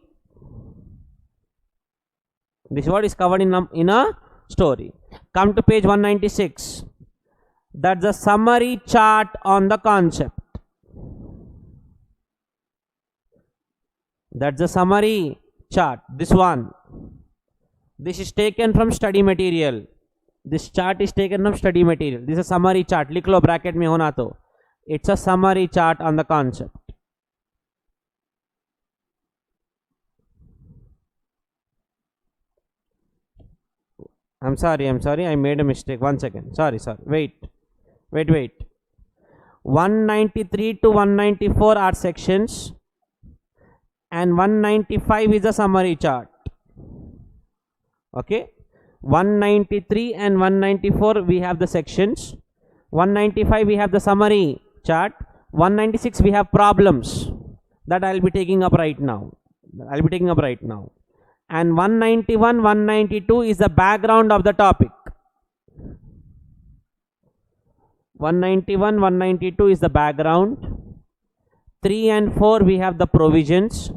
This is what is covered in a story. Come to page 196. That's the summary chart on the concept. That's the summary chart. This one. This is taken from study material. This chart is taken from study material. This is a summary chart. लिख लो bracket में होना तो. It's a summary chart on the concept. I'm sorry. I made a mistake. 1 second. Sorry. Wait. 193 to 194 are sections. And 195 is a summary chart. Okay. 193 and 194 we have the sections. 195 we have the summary chart. 196 we have problems that I'll be taking up right now. And 191, 192 is the background of the topic. 191, 192 is the background. 3 and 4 we have the provisions.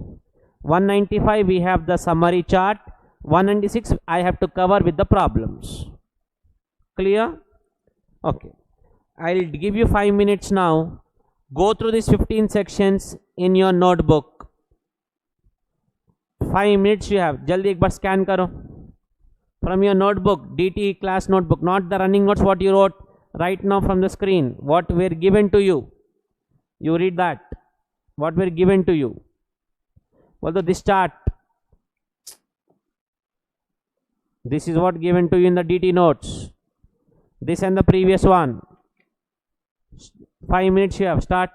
195 we have the summary chart. 196 I have to cover with the problems. Clear? Okay. I'll give you 5 minutes now. Go through these 15 sections in your notebook. 5 minutes you have. Jaldi ek bar scan karo. From your notebook, DT class notebook, not the running notes what you wrote right now from the screen. What were given to you. You read that. What were given to you. Although this chart. This is what given to you in the DT notes. This and the previous one. 5 minutes you have. Start.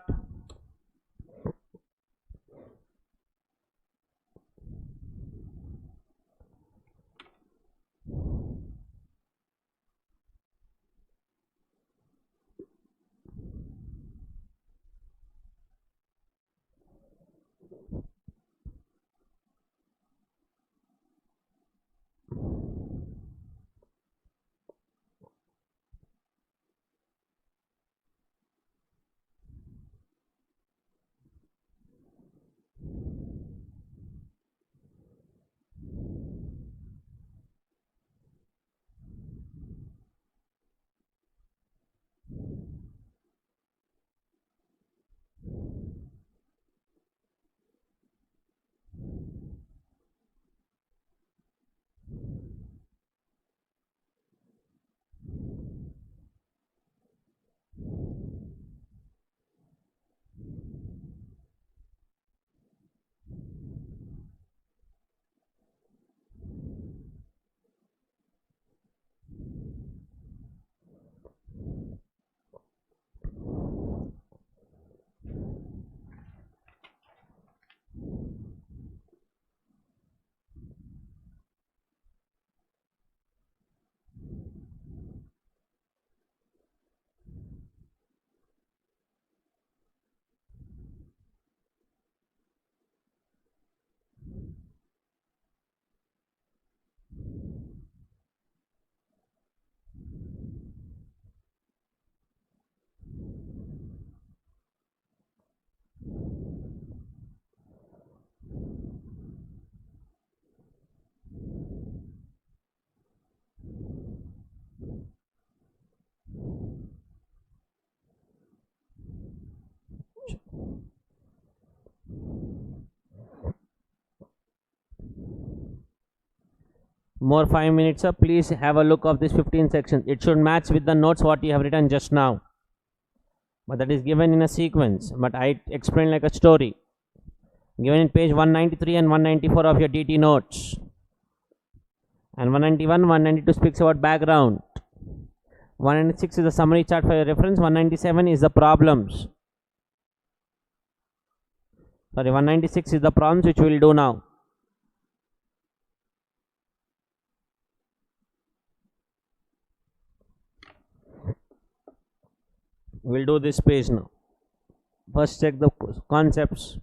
More 5 minutes up. Please have a look of this 15 sections. It should match with the notes what you have written just now, but that is given in a sequence, but I explain like a story, given in page 193 and 194 of your DT notes, and 191 192 speaks about background, 196 is the summary chart for your reference, 197 is the problems, sorry, 196 is the problems which we will do now. We'll do this page now. First check the concepts.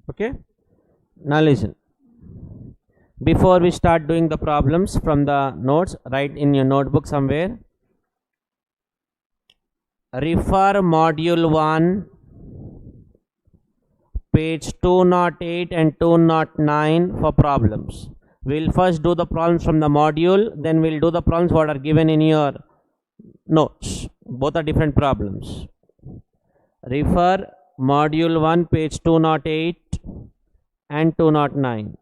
Okay, now listen. Before we start doing the problems from the notes, write in your notebook somewhere, refer module 1 page 208 and 209 for problems. We'll first do the problems from the module, then we'll do the problems what are given in your notes. Both are different problems. Refer module 1 page 208 and 209.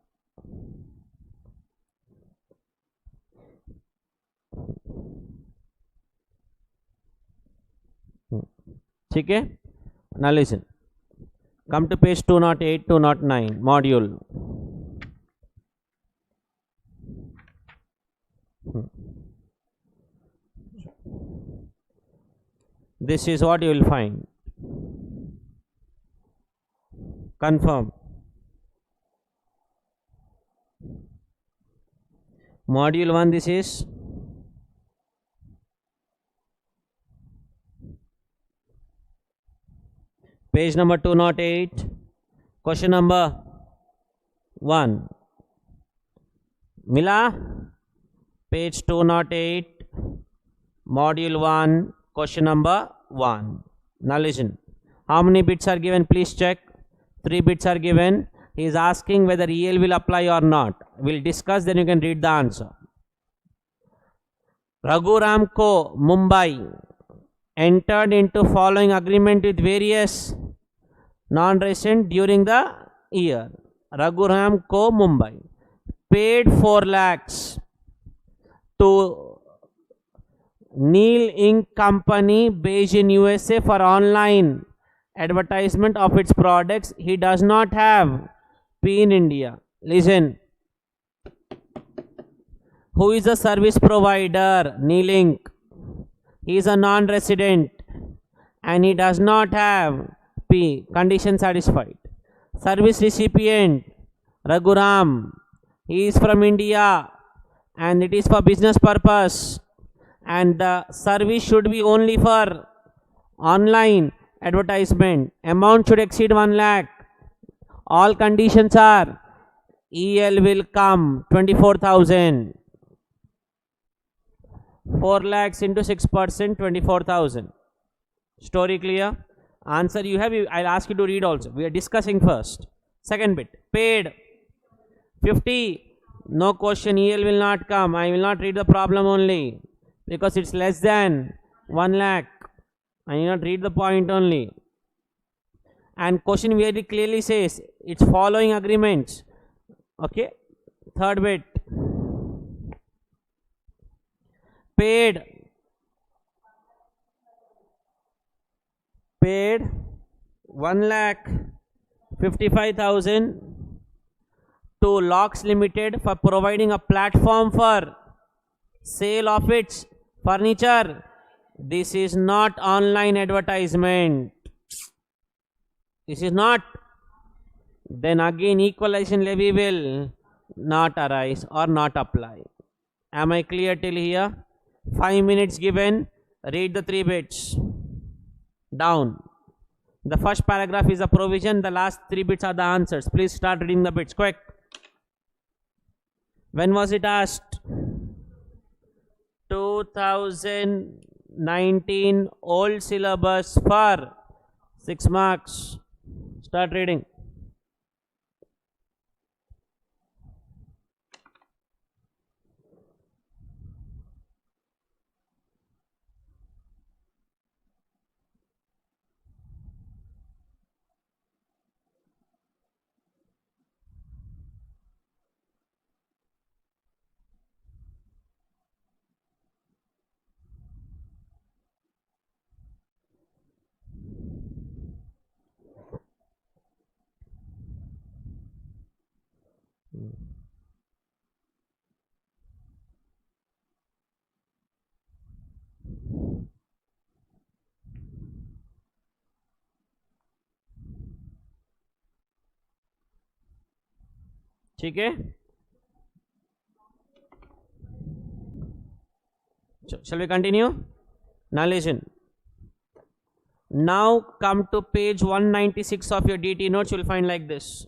Okay, now listen, come to page 208 209 module. This is what you will find. Confirm. Module 1, this is page number 208, question number 1. Mila? Page 208, module 1, question number 1. Now listen, how many bits are given? Please check. 3 bits are given. He is asking whether EL will apply or not. We'll discuss, then you can read the answer. Raghu Ramco, Mumbai, entered into following agreement with various non-resident during the year. Raghu Ramco, Mumbai, paid 4 lakhs to Neil Inc. company based in USA for online advertisement of its products. He does not have P in India. Listen. Who is the service provider? Neil Inc. He is a non-resident and he does not have P. Condition satisfied. Service recipient Raghuram. He is from India and it is for business purpose, and the service should be only for online advertisement. Amount should exceed 1 lakh. All conditions are EL will come 24,000. 4 lakhs into 6%, 24,000. Story clear? Answer you have, I'll ask you to read also. We are discussing first. Second bit, paid 50 No question, EL will not come. I will not read the problem only because it's less than 1 lakh. I will not read the point only. And question very clearly says it's following agreements. Okay. Third bit. Paid 1,55,000 to Locks Limited for providing a platform for sale of its furniture. This is not online advertisement. This is not. Then again equalization levy will not arise or not apply. Am I clear till here? 5 minutes given. Read the 3 bits. Down. The first paragraph is a provision. The last 3 bits are the answers. Please start reading the bits. Quick. When was it asked? 2019 old syllabus for 6 marks. Start reading. ठीक है. Shall we continue? Now listen. Now come to page 196 of your DT notes. You will find like this.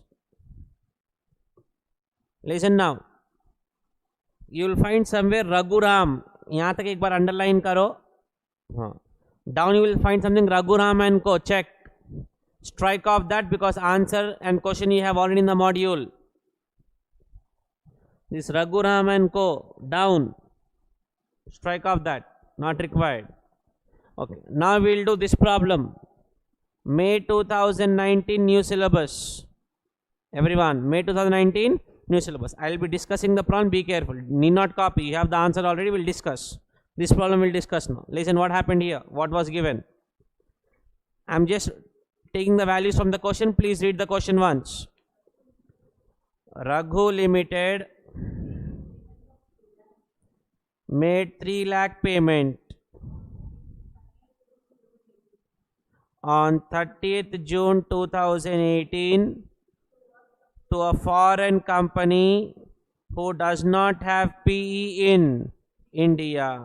Listen now. You will find somewhere Raghuram. यहाँ तक एक बार underline करो. हाँ. Down you will find something Raghuram and Co. Check. Strike off that because answer and question you have already in the module. This Raghuram and Co. Down. Strike off that. Not required. Okay. Now we will do this problem. May 2019 new syllabus. Everyone, May 2019 new syllabus. I will be discussing the problem. Be careful. Need not copy. You have the answer already. We'll discuss. This problem we'll discuss now. Listen what happened here. What was given. I'm just taking the values from the question. Please read the question once. Raghu Limited made 3 lakh payment on 30th June 2018 to a foreign company who does not have PE in India.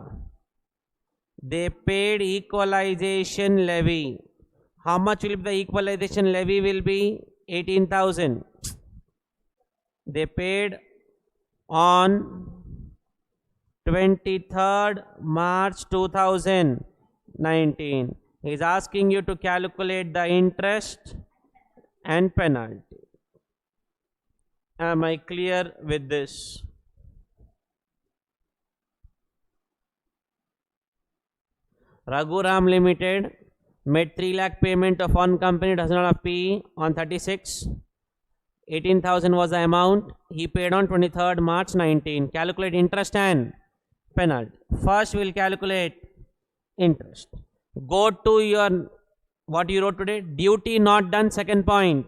They paid equalization levy. How much will be the equalization levy will be? 18,000. They paid on 23rd March 2019. He is asking you to calculate the interest and penalty. Am I clear with this? Raghuram Limited made 3 lakh payment of one company does not have PE on 36. 18,000 was the amount. He paid on 23rd March 19. Calculate interest and penalty. First we will calculate interest. Go to your what you wrote today. Duty not done, second point.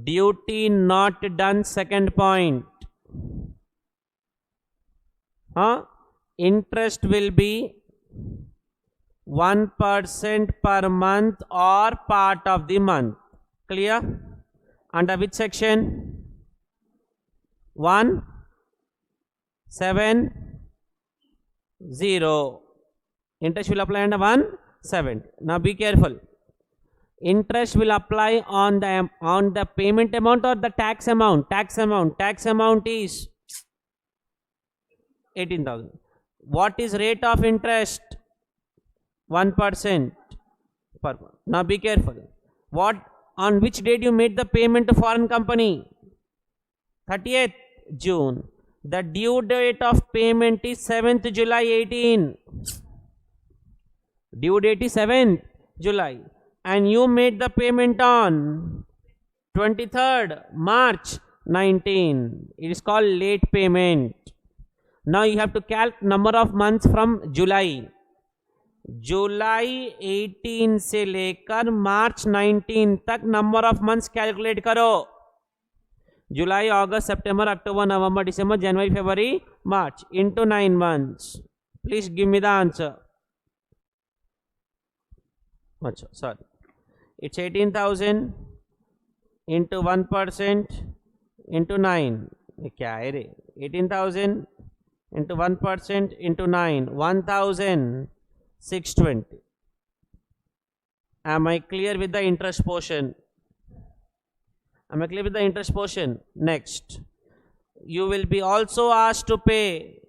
Duty not done, second point. Interest will be 1% per month or part of the month. Clear? Under which section? 170. Interest will apply under 170. Now be careful. Interest will apply on the payment amount or the tax amount. Tax amount is 18,000. What is rate of interest? 1% per month. Now be careful. What On which date you made the payment to foreign company? 30th June. The due date of payment is 7th July 18. Due date is 7th July. And you made the payment on 23rd March 19. It is called late payment. Now you have to calculate number of months from July. जुलाई 18 से लेकर मार्च 19 तक number of months calculate करो. जुलाई, अगस्त, सितंबर, अक्टूबर, नवंबर, दिसंबर, जनवरी, फरवरी, मार्च into 9 months. Please give me the answer. Sorry. It's 18,000 into 1% into 9. क्या है रे? 18,000 into 1% into 9. 1,620. Am I clear with the interest portion? Am I clear with the interest portion? Next. You will be also asked to pay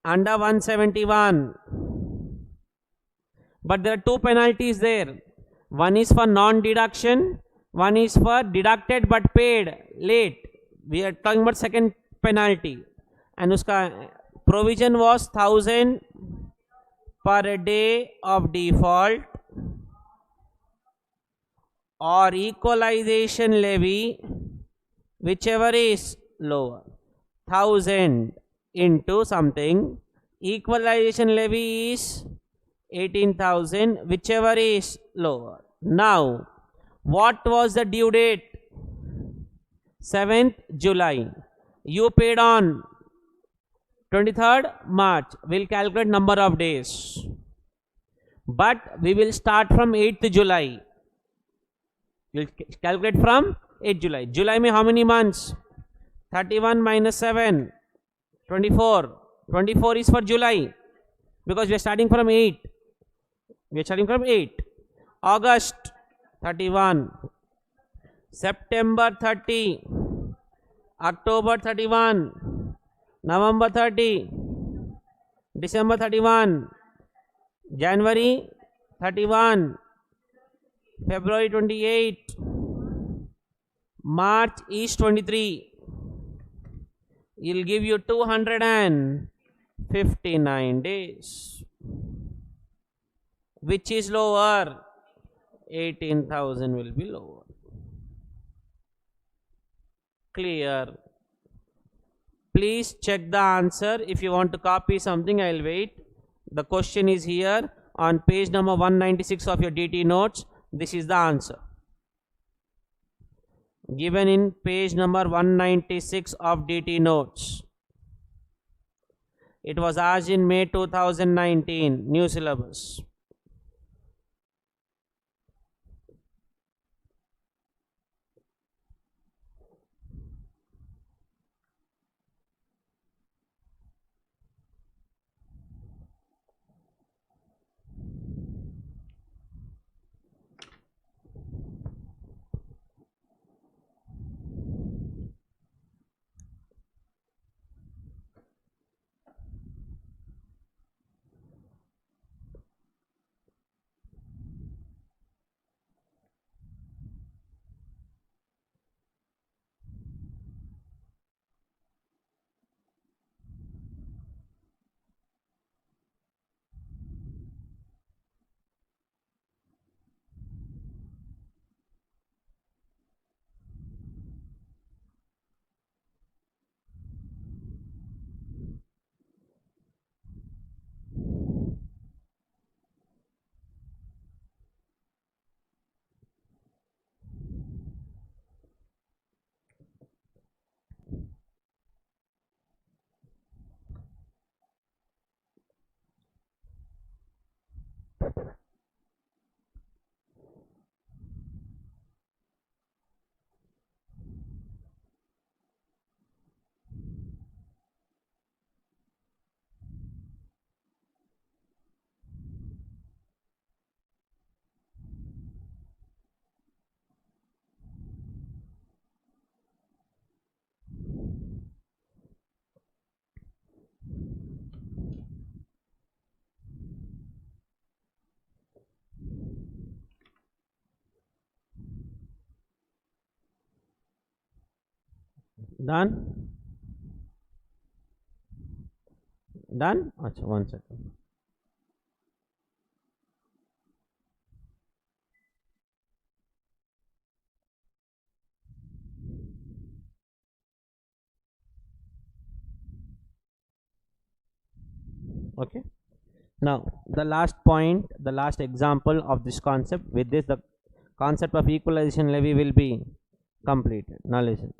under 171. But there are two penalties there. One is for non-deduction. One is for deducted but paid late. We are talking about second penalty. And uska provision was 1,000 per day of default or equalization levy, whichever is lower. 1,000 into something. Equalization levy is 18,000, whichever is lower. Now, what was the due date? 7th July. You paid on 23rd March. We'll calculate number of days. But we will start from 8th July. We'll calculate from 8th July. July mein how many months? 31 minus 7. 24. 24 is for July. Because we are starting from 8. We are starting from 8. August 31. September 30. October 31. November 30. December 31. January 31. February 28. March is 23. It'll give you 259 days. Which is lower? 18,000 will be lower. Clear? Please check the answer. If you want to copy something, I'll wait. The question is here on page number 196 of your DT notes. This is the answer. Given in page number 196 of DT notes. It was asked in May 2019, new syllabus. Done. Done. अच्छा, 1 second. Okay. Now the last point, the last example of this concept. With this, the concept of equalization levy will be completed. Now listen.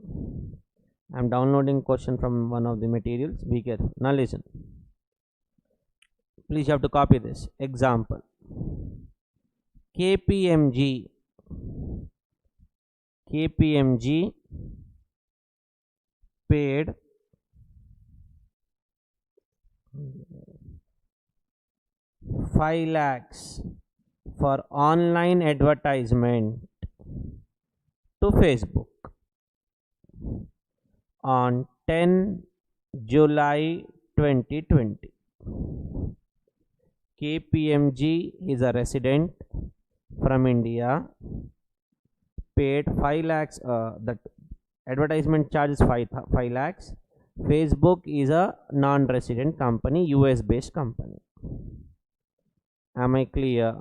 I am downloading question from one of the materials. Be careful. Now listen. Please, you have to copy this example. KPMG paid 5 lakhs for online advertisement to Facebook on 10 July 2020. KPMG is a resident from India, paid 5 lakhs, that advertisement charges 5 lakhs. Facebook is a non-resident company, US based company. Am I clear?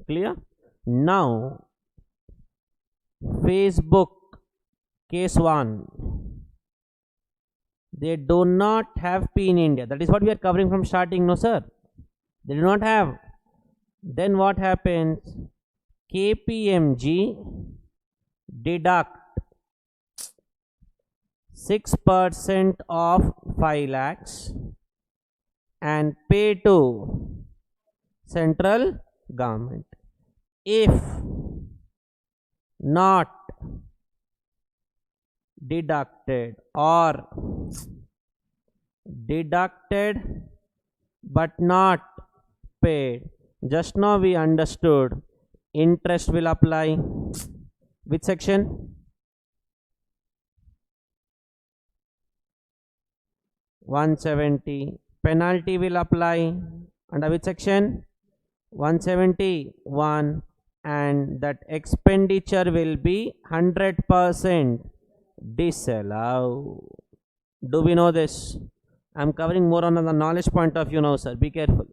Clear? Now Facebook, case 1, they do not have P in India. That is what we are covering from starting. No sir, they do not have. Then what happens? KPMG deduct 6% of 5 lakhs and pay to central government. If not deducted or deducted but not paid, just now we understood interest will apply. Which section? 170. Penalty will apply under which section? 171. And that expenditure will be 100% disallowed. Do we know this? I am covering more on the knowledge point of view now, sir. Be careful.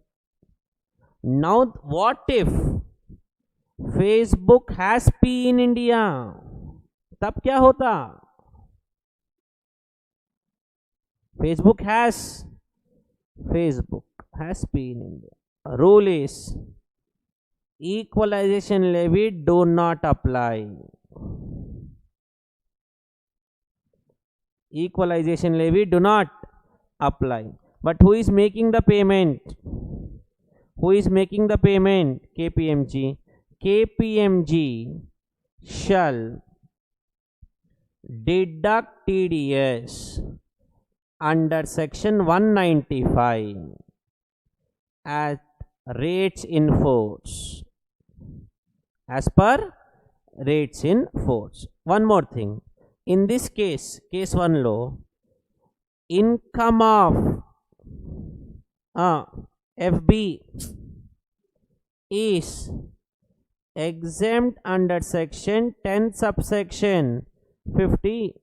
Now, what if Facebook has P in India? तब क्या होता? Facebook has P in India. Rule is equalization levy do not apply. Equalization levy do not apply. But who is making the payment? Who is making the payment? KPMG. KPMG shall deduct TDS under section 195 at rates in force, as per rates in force. One more thing, in this case 1 law, income of FB is exempt under section 10 subsection 50.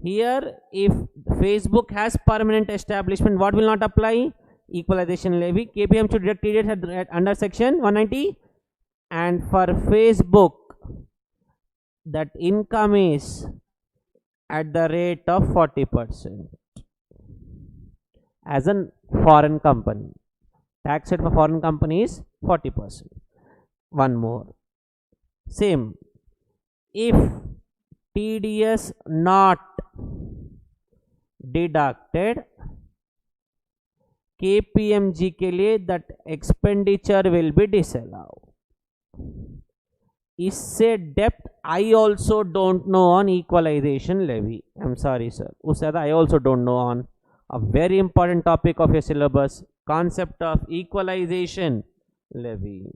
Here, if Facebook has permanent establishment, what will not apply? Equalization levy. KPM should deduct TDS under section 190. And for Facebook, that income is at the rate of 40% as a foreign company. Tax rate for foreign company is 40%. One more. Same. If TDS not deducted, KPMG के लिए that expenditure will be disallowed. इससे depth I also don't know on equalization levy. I'm sorry sir. उससे I also don't know on a very important topic of your syllabus, concept of equalization levy.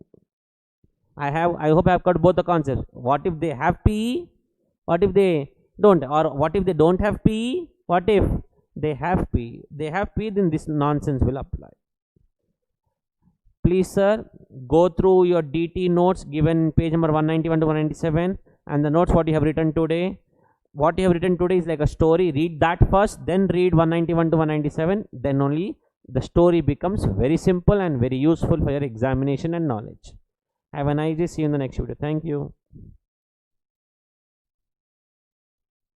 I hope I have got both the concepts. What if they have PE? What if they Don't. Or what if they don't have PE? What if they have PE? They have PE, then this nonsense will apply. Please, sir, go through your DT notes given page number 191 to 197 and the notes what you have written today. What you have written today is like a story. Read that first, then read 191 to 197. Then only the story becomes very simple and very useful for your examination and knowledge. Have a nice day. See you in the next video. Thank you.